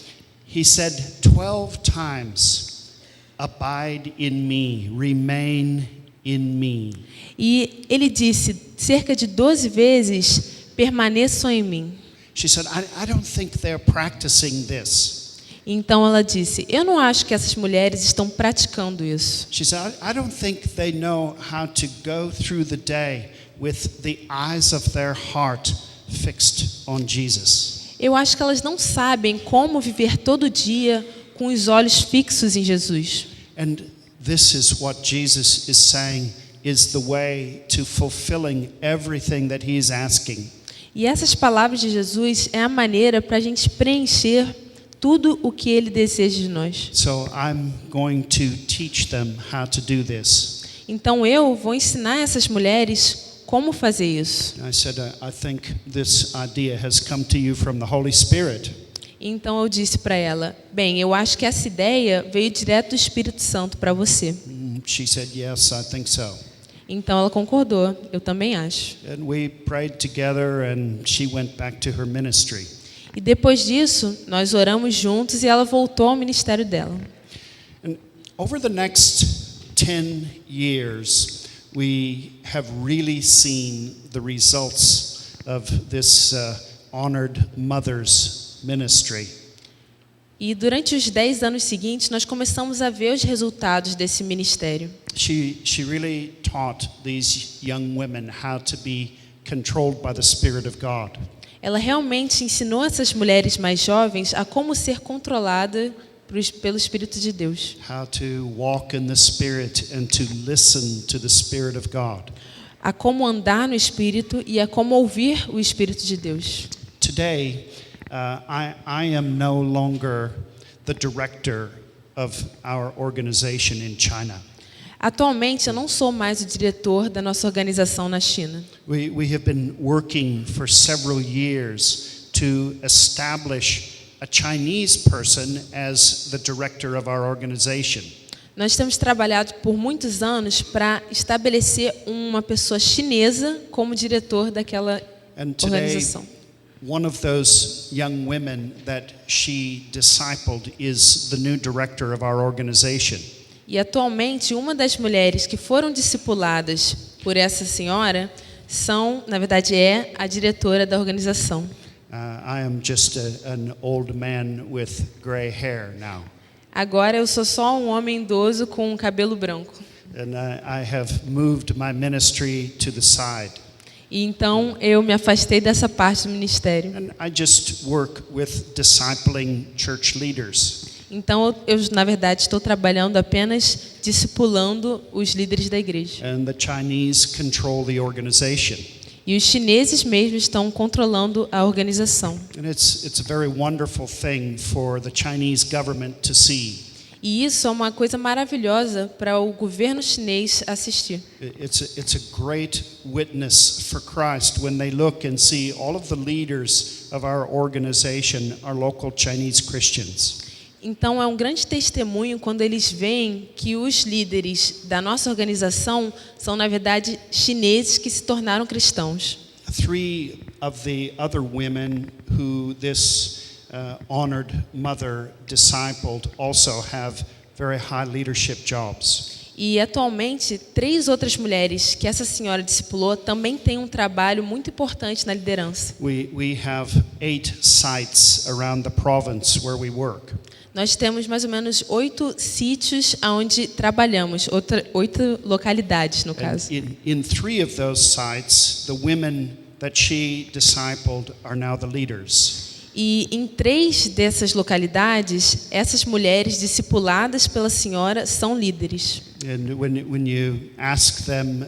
he said 12 times, abide in me, remain in me.
E ele disse cerca de 12 vezes, permaneçam em mim.
She said, I don't think they're practicing this.
Então ela disse, eu não acho que essas mulheres estão praticando isso.
She said, I don't think they know how to go through the day with the eyes of their heart fixed on Jesus.
Eu acho que elas não sabem como viver todo dia com os olhos fixos em Jesus.
And this is what Jesus is saying is the way to fulfilling everything that he is asking.
E essas palavras de Jesus é a maneira para a gente preencher tudo o que ele deseja de nós.
So I'm going to teach them how to do this.
Então eu vou ensinar essas mulheres como fazer isso.
I said, I think this idea has come to you from the Holy Spirit.
Então eu disse para ela, bem, eu acho que essa ideia veio direto do Espírito Santo para você.
She said, yes, I think so.
Então ela concordou, eu também acho.
And we prayed together and she went back to her ministry.
E depois disso, nós oramos juntos e ela voltou ao ministério dela.
And over the next 10 years, we have really seen the results of this honored mother's ministry.
E durante os 10 anos seguintes, nós começamos a ver os resultados desse ministério.
She really taught these young women how to be controlled by the Spirit of God.
Ela realmente ensinou essas mulheres mais jovens a como ser controlada pelo Espírito de Deus.
How to walk in the Spirit and to listen to the Spirit of God.
A como andar no Espírito e a como ouvir o Espírito de Deus.
Today, I am no longer the director of our organization in China.
Atualmente, eu não sou mais o diretor da nossa organização na China.
We have been working for several years to establish a Chinese person as the director of our organization.
Nós temos trabalhado por muitos anos para estabelecer uma pessoa chinesa como diretor daquela
And today,
organização.
one of those young women that she discipled is the new director of our organization.
E atualmente, uma das mulheres que foram discipuladas por essa senhora na verdade, é a diretora da organização.
I am just an old man with gray hair now.
Agora eu sou só um homem idoso com cabelo branco.
And I have moved my ministry to the side.
E então eu me afastei dessa parte do ministério.
And I just work with discipling church leaders.
Então eu na verdade estou trabalhando apenas discipulando os líderes da igreja.
And the Chinese control the organization.
E os chineses mesmo estão controlando a organização.
And it's a very wonderful thing for the Chinese government to see.
E isso é uma coisa maravilhosa para o governo chinês assistir.
It's a great witness for Christ when they look and see all of the leaders of our organization are local Chinese Christians.
Então é um grande testemunho quando eles veem que os líderes da nossa organização são, na verdade, chineses que se tornaram cristãos.
3 of the other women who this honored mother discipled also have very high leadership jobs.
E atualmente 3 outras mulheres que essa senhora discipulou também têm um trabalho muito importante na liderança.
We have 8 sites around the province where we work.
Nós temos mais ou menos 8 sítios onde trabalhamos, 8 localidades no caso.
In 3 of those sites, the women that she discipled are now the leaders.
E em 3 dessas localidades, essas mulheres discipuladas pela senhora são líderes.
And when you ask them,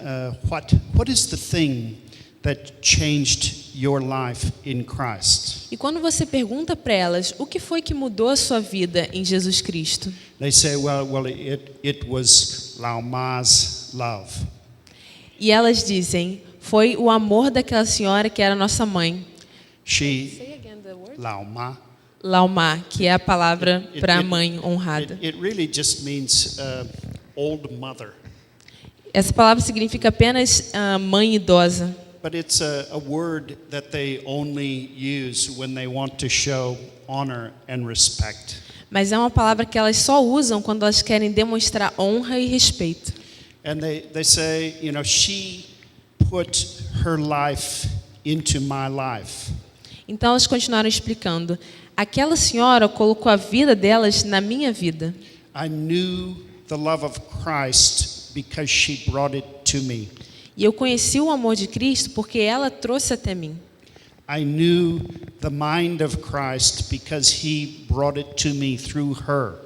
what is the thing that changed your life in Christ?
E quando você pergunta para elas o que foi que mudou a sua vida em Jesus Cristo,
They say, well, it was Lao Ma's love.
e elas dizem, foi o amor daquela senhora que era nossa mãe.
Lao Ma.
Laumá, que é a palavra para a mãe honrada.
It really just means old mother.
Essa palavra significa apenas mãe idosa.
But it's a word that they only use when they want to show honor and respect.
Mas é uma palavra que elas só usam quando elas querem demonstrar honra e respeito.
And they say, she put her life into my life.
Então elas continuaram explicando. Aquela senhora colocou a vida delas na minha vida.
I knew the love of Christ because she brought it to me.
E eu conheci o amor de Cristo porque ela trouxe até mim.
I knew the mind of Christ because he brought it to me through her.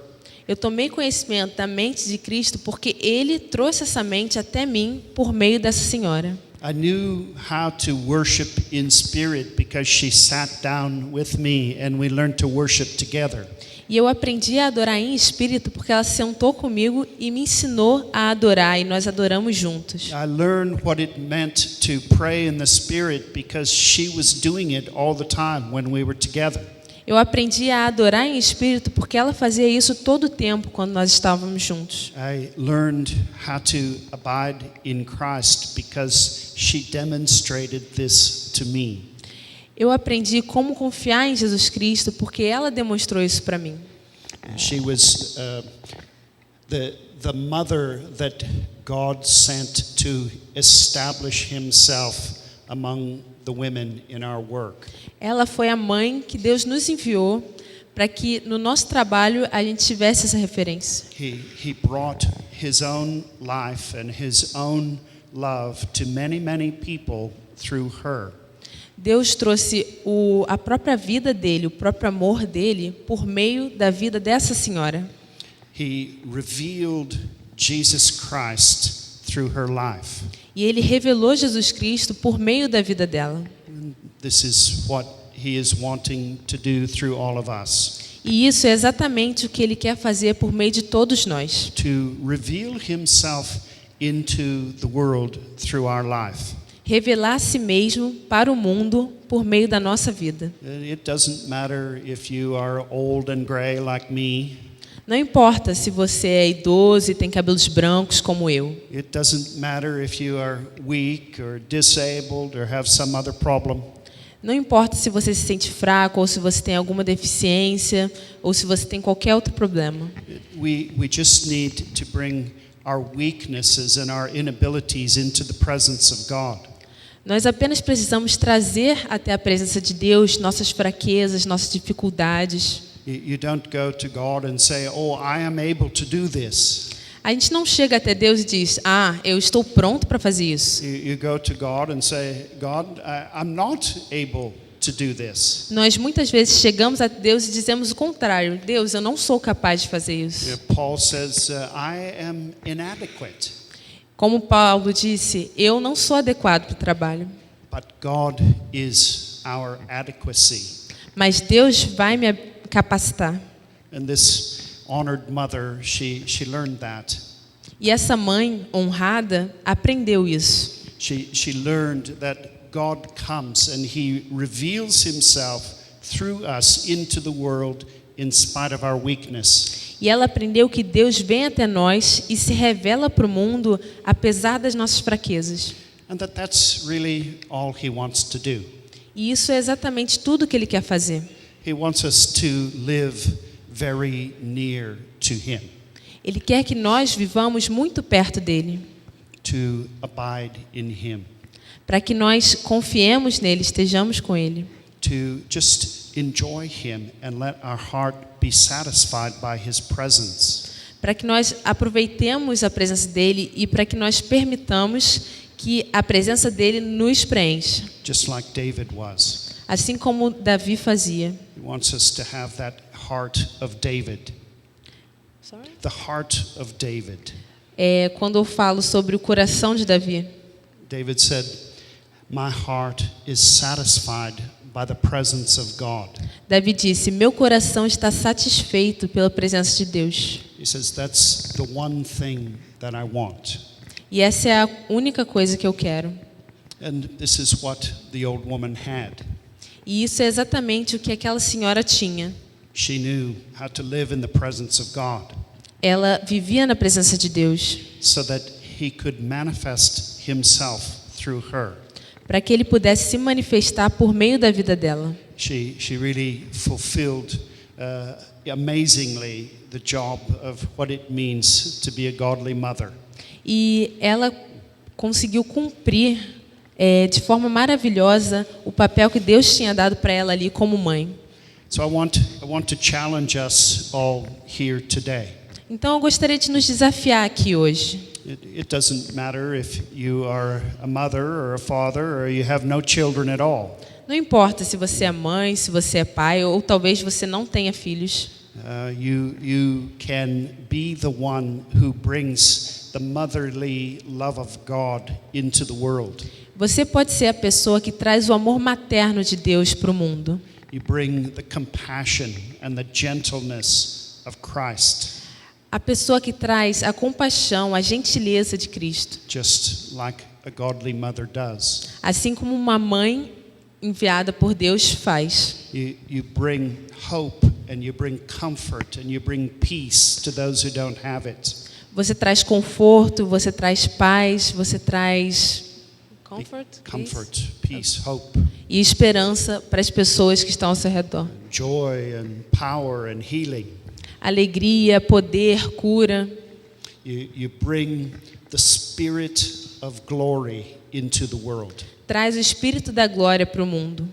Eu tomei conhecimento da mente de Cristo porque ele trouxe essa mente até mim por meio dessa senhora.
I knew how to worship in spirit because she sat down with me and we learned to worship together.
E eu aprendi a adorar em espírito porque ela sentou comigo e me ensinou a adorar e nós adoramos juntos.
I learned what it meant to pray in the spirit because she was doing it all the time when we were together.
Eu aprendi a adorar em espírito porque ela fazia isso todo o tempo quando nós estávamos juntos.
I learned how to abide in Christ because she demonstrated this to me.
Eu aprendi como confiar em Jesus Cristo porque ela demonstrou isso para mim.
She was the mother that God sent to establish himself among the women in our work.
Ela foi a mãe que Deus nos enviou para que no nosso trabalho a gente tivesse essa referência.
He brought his own life and his own love to many people through her.
Deus trouxe a própria vida dele, o próprio amor dele, por meio da vida dessa senhora.
He revealed Jesus Christ through her life.
E ele revelou Jesus Cristo por meio da vida dela.
This is what he is wanting to do through all of us.
E isso é exatamente o que ele quer fazer por meio de todos nós.
To reveal himself into the world through our life.
Revelar a si mesmo para o mundo por meio da nossa vida.
It doesn't matter if you are old and gray like me.
Não importa se você é idoso e tem cabelos brancos como eu.
It doesn't matter if you are weak or disabled or have some other problem.
Não importa se você se sente fraco ou se você tem alguma deficiência ou se você tem qualquer outro problema.
We just need to bring our weaknesses and our inabilities into the presence of God.
Nós apenas precisamos trazer até a presença de Deus nossas fraquezas, nossas dificuldades.
You don't go to God and say, "Oh, I am able to do this."
A gente não chega até Deus e diz, eu estou pronto para fazer isso.
You go to God and say, "God, I'm not able to do this."
Nós muitas vezes chegamos a Deus e dizemos o contrário. Deus, eu não sou capaz de fazer isso.
Paul says, "I am inadequate."
Como Paulo disse, eu não sou adequado para o trabalho.
But God is our adequacy.
Mas Deus vai me capacitar.
And this honored mother, she learned that.
E essa mãe honrada aprendeu isso.
She learned that God comes and He reveals Himself through us into the world in spite of our weakness.
E ela aprendeu que Deus vem até nós e se revela para o mundo apesar das nossas fraquezas.
And that's really all He wants to do.
E isso é exatamente tudo que Ele quer fazer.
He wants us to live very near to Him,
Ele quer que nós vivamos muito perto dEle,
to abide in Him,
para que nós confiemos nele, estejamos com Ele,
to just enjoy Him and let our heart be satisfied by His presence.
para que nós aproveitemos a presença dEle e para que nós permitamos que a presença dEle nos preencha,
Just like David was.
assim como Davi fazia.
He wants us to have that heart of David. The heart of David.
Quando eu falo sobre o coração de Davi,
David said, "My heart is satisfied by the presence of God."
Davi disse: meu coração está satisfeito pela presença de Deus.
He says, "That's the one thing that I want."
E essa é a única coisa que eu quero.
And this is what the old woman had.
E isso é exatamente o que aquela senhora tinha.
She knew how to live in the presence of God
Ela vivia na presença de Deus,
so that He could manifest Himself through her.
para que Ele pudesse se manifestar por meio da vida dela.
She really fulfilled amazingly the job of what it means to be a godly mother.
E ela conseguiu cumprir de forma maravilhosa o papel que Deus tinha dado para ela ali como mãe.
So I want to challenge us all here today.
Então eu gostaria de nos desafiar aqui hoje.
It doesn't matter if you are a mother or a father or you have no children at all.
Não importa se você é mãe, se você é pai, ou talvez você não tenha filhos.
You can be the one who brings the motherly love of God into the world.
Você pode ser a pessoa que traz o amor materno de Deus para o mundo.
You bring the compassion and the gentleness of Christ,
A pessoa que traz a compaixão, a gentileza de Cristo.
just like a godly mother does.
Assim como uma mãe enviada por Deus faz.
You bring hope and you bring comfort and you bring peace to those who don't have it.
Você traz conforto, você traz paz, você traz
Comfort, peace, hope,
e esperança para as pessoas que estão ao seu redor.
joy and power and healing.
Alegria, poder, cura.
You bring the spirit of glory into the world
Traz o espírito da glória para o mundo.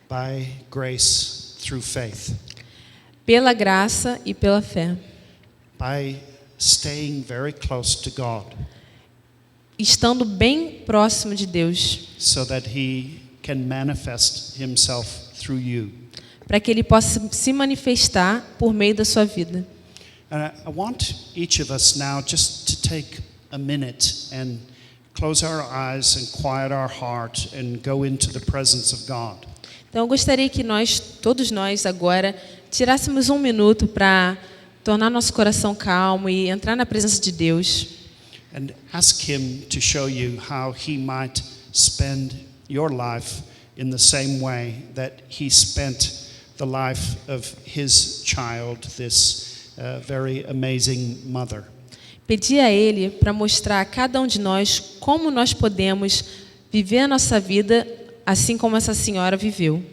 by grace through faith,
Pela graça e pela fé.
by staying very close to God
Estando bem próximo de Deus,
so that He can manifest Himself through you.
para que Ele possa se manifestar por meio da sua vida.
And I want each of us now just to take a minute and close our eyes and quiet our heart and go into the presence of God.
Então eu gostaria que todos nós agora, tirássemos um minuto para tornar nosso coração calmo e entrar na presença de Deus.
And ask Him to show you how He might spend your life in the same way that He spent the life of His child, this very amazing mother.
Pedir a Ele para mostrar a cada um de nós como nós podemos viver a nossa vida assim como essa senhora viveu.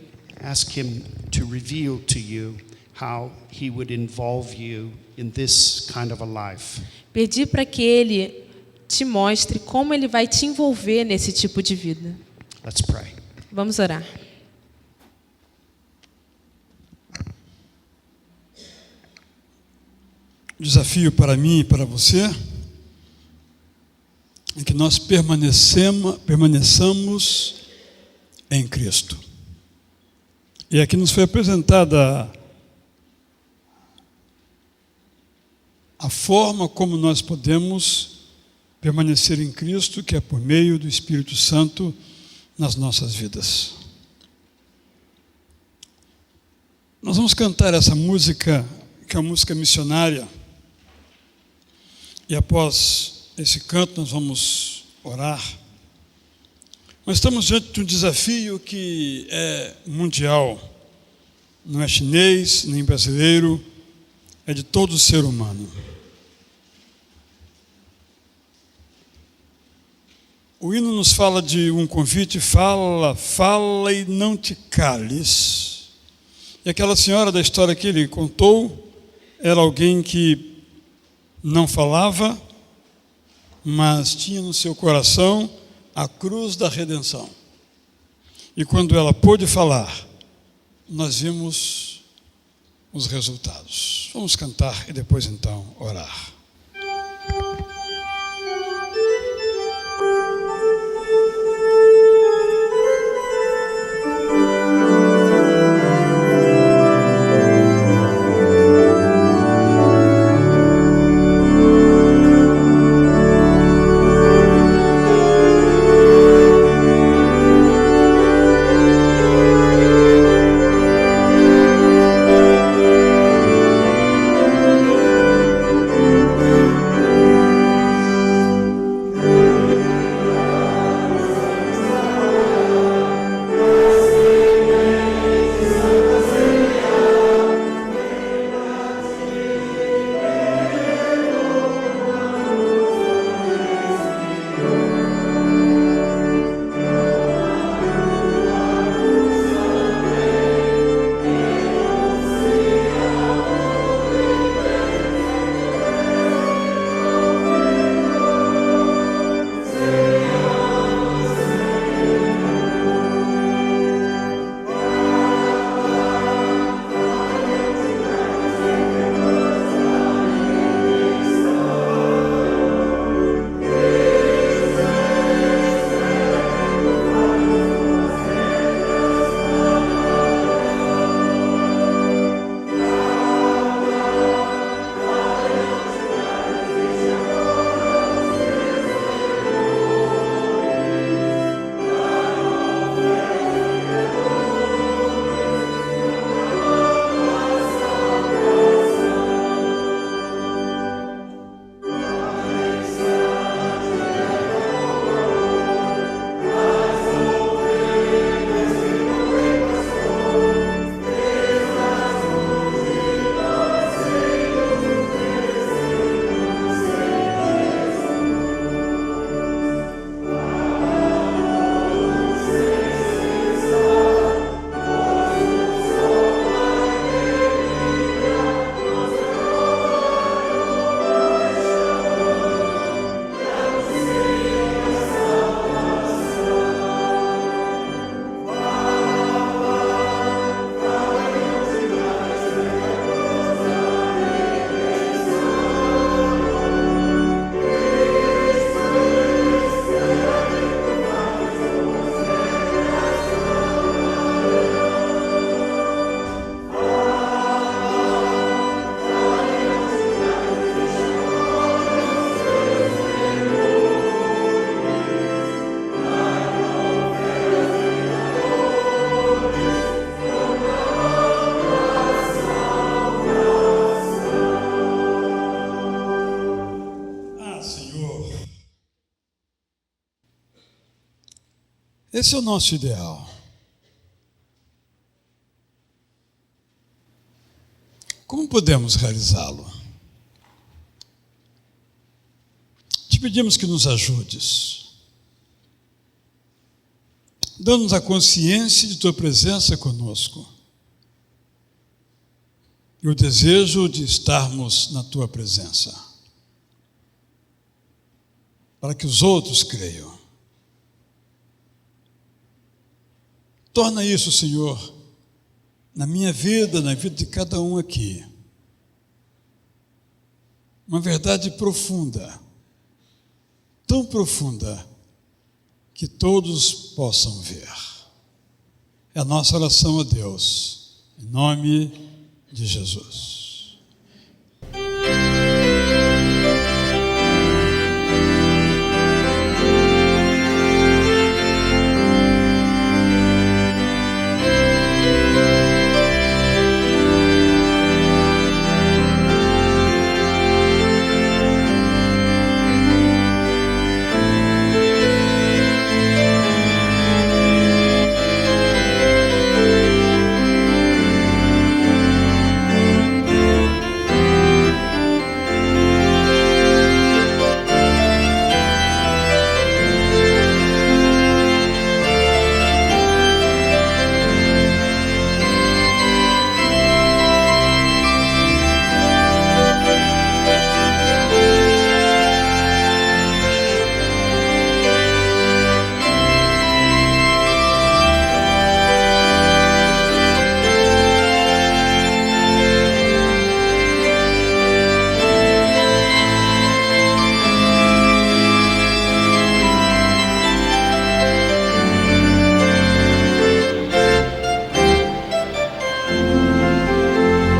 Ask Him to reveal to you how He would involve you in this kind of a life.
Pedir para que Ele te mostre como Ele vai te envolver nesse tipo de vida.
Let's pray.
Vamos orar.
O desafio para mim e para você é que nós permaneçamos em Cristo. E aqui nos foi apresentada a forma como nós podemos permanecer em Cristo, que é por meio do Espírito Santo nas nossas vidas. Nós vamos cantar essa música toca a música missionária. E após esse canto nós vamos orar. Nós estamos diante de um desafio que é mundial. Não é chinês, nem brasileiro, é de todo ser humano. O hino nos fala de um convite: fala, fala e não te cales. E aquela senhora da história que ele contou era alguém que não falava, mas tinha no seu coração a cruz da redenção. E quando ela pôde falar, nós vimos os resultados. Vamos cantar e depois então orar. Esse é o nosso ideal. Como podemos realizá-lo? Te pedimos que nos ajudes, dando-nos a consciência de Tua presença conosco e o desejo de estarmos na Tua presença, para que os outros creiam. Torna isso, Senhor, na minha vida, na vida de cada um aqui, uma verdade profunda, tão profunda, que todos possam ver. É a nossa oração a Deus, em nome de Jesus.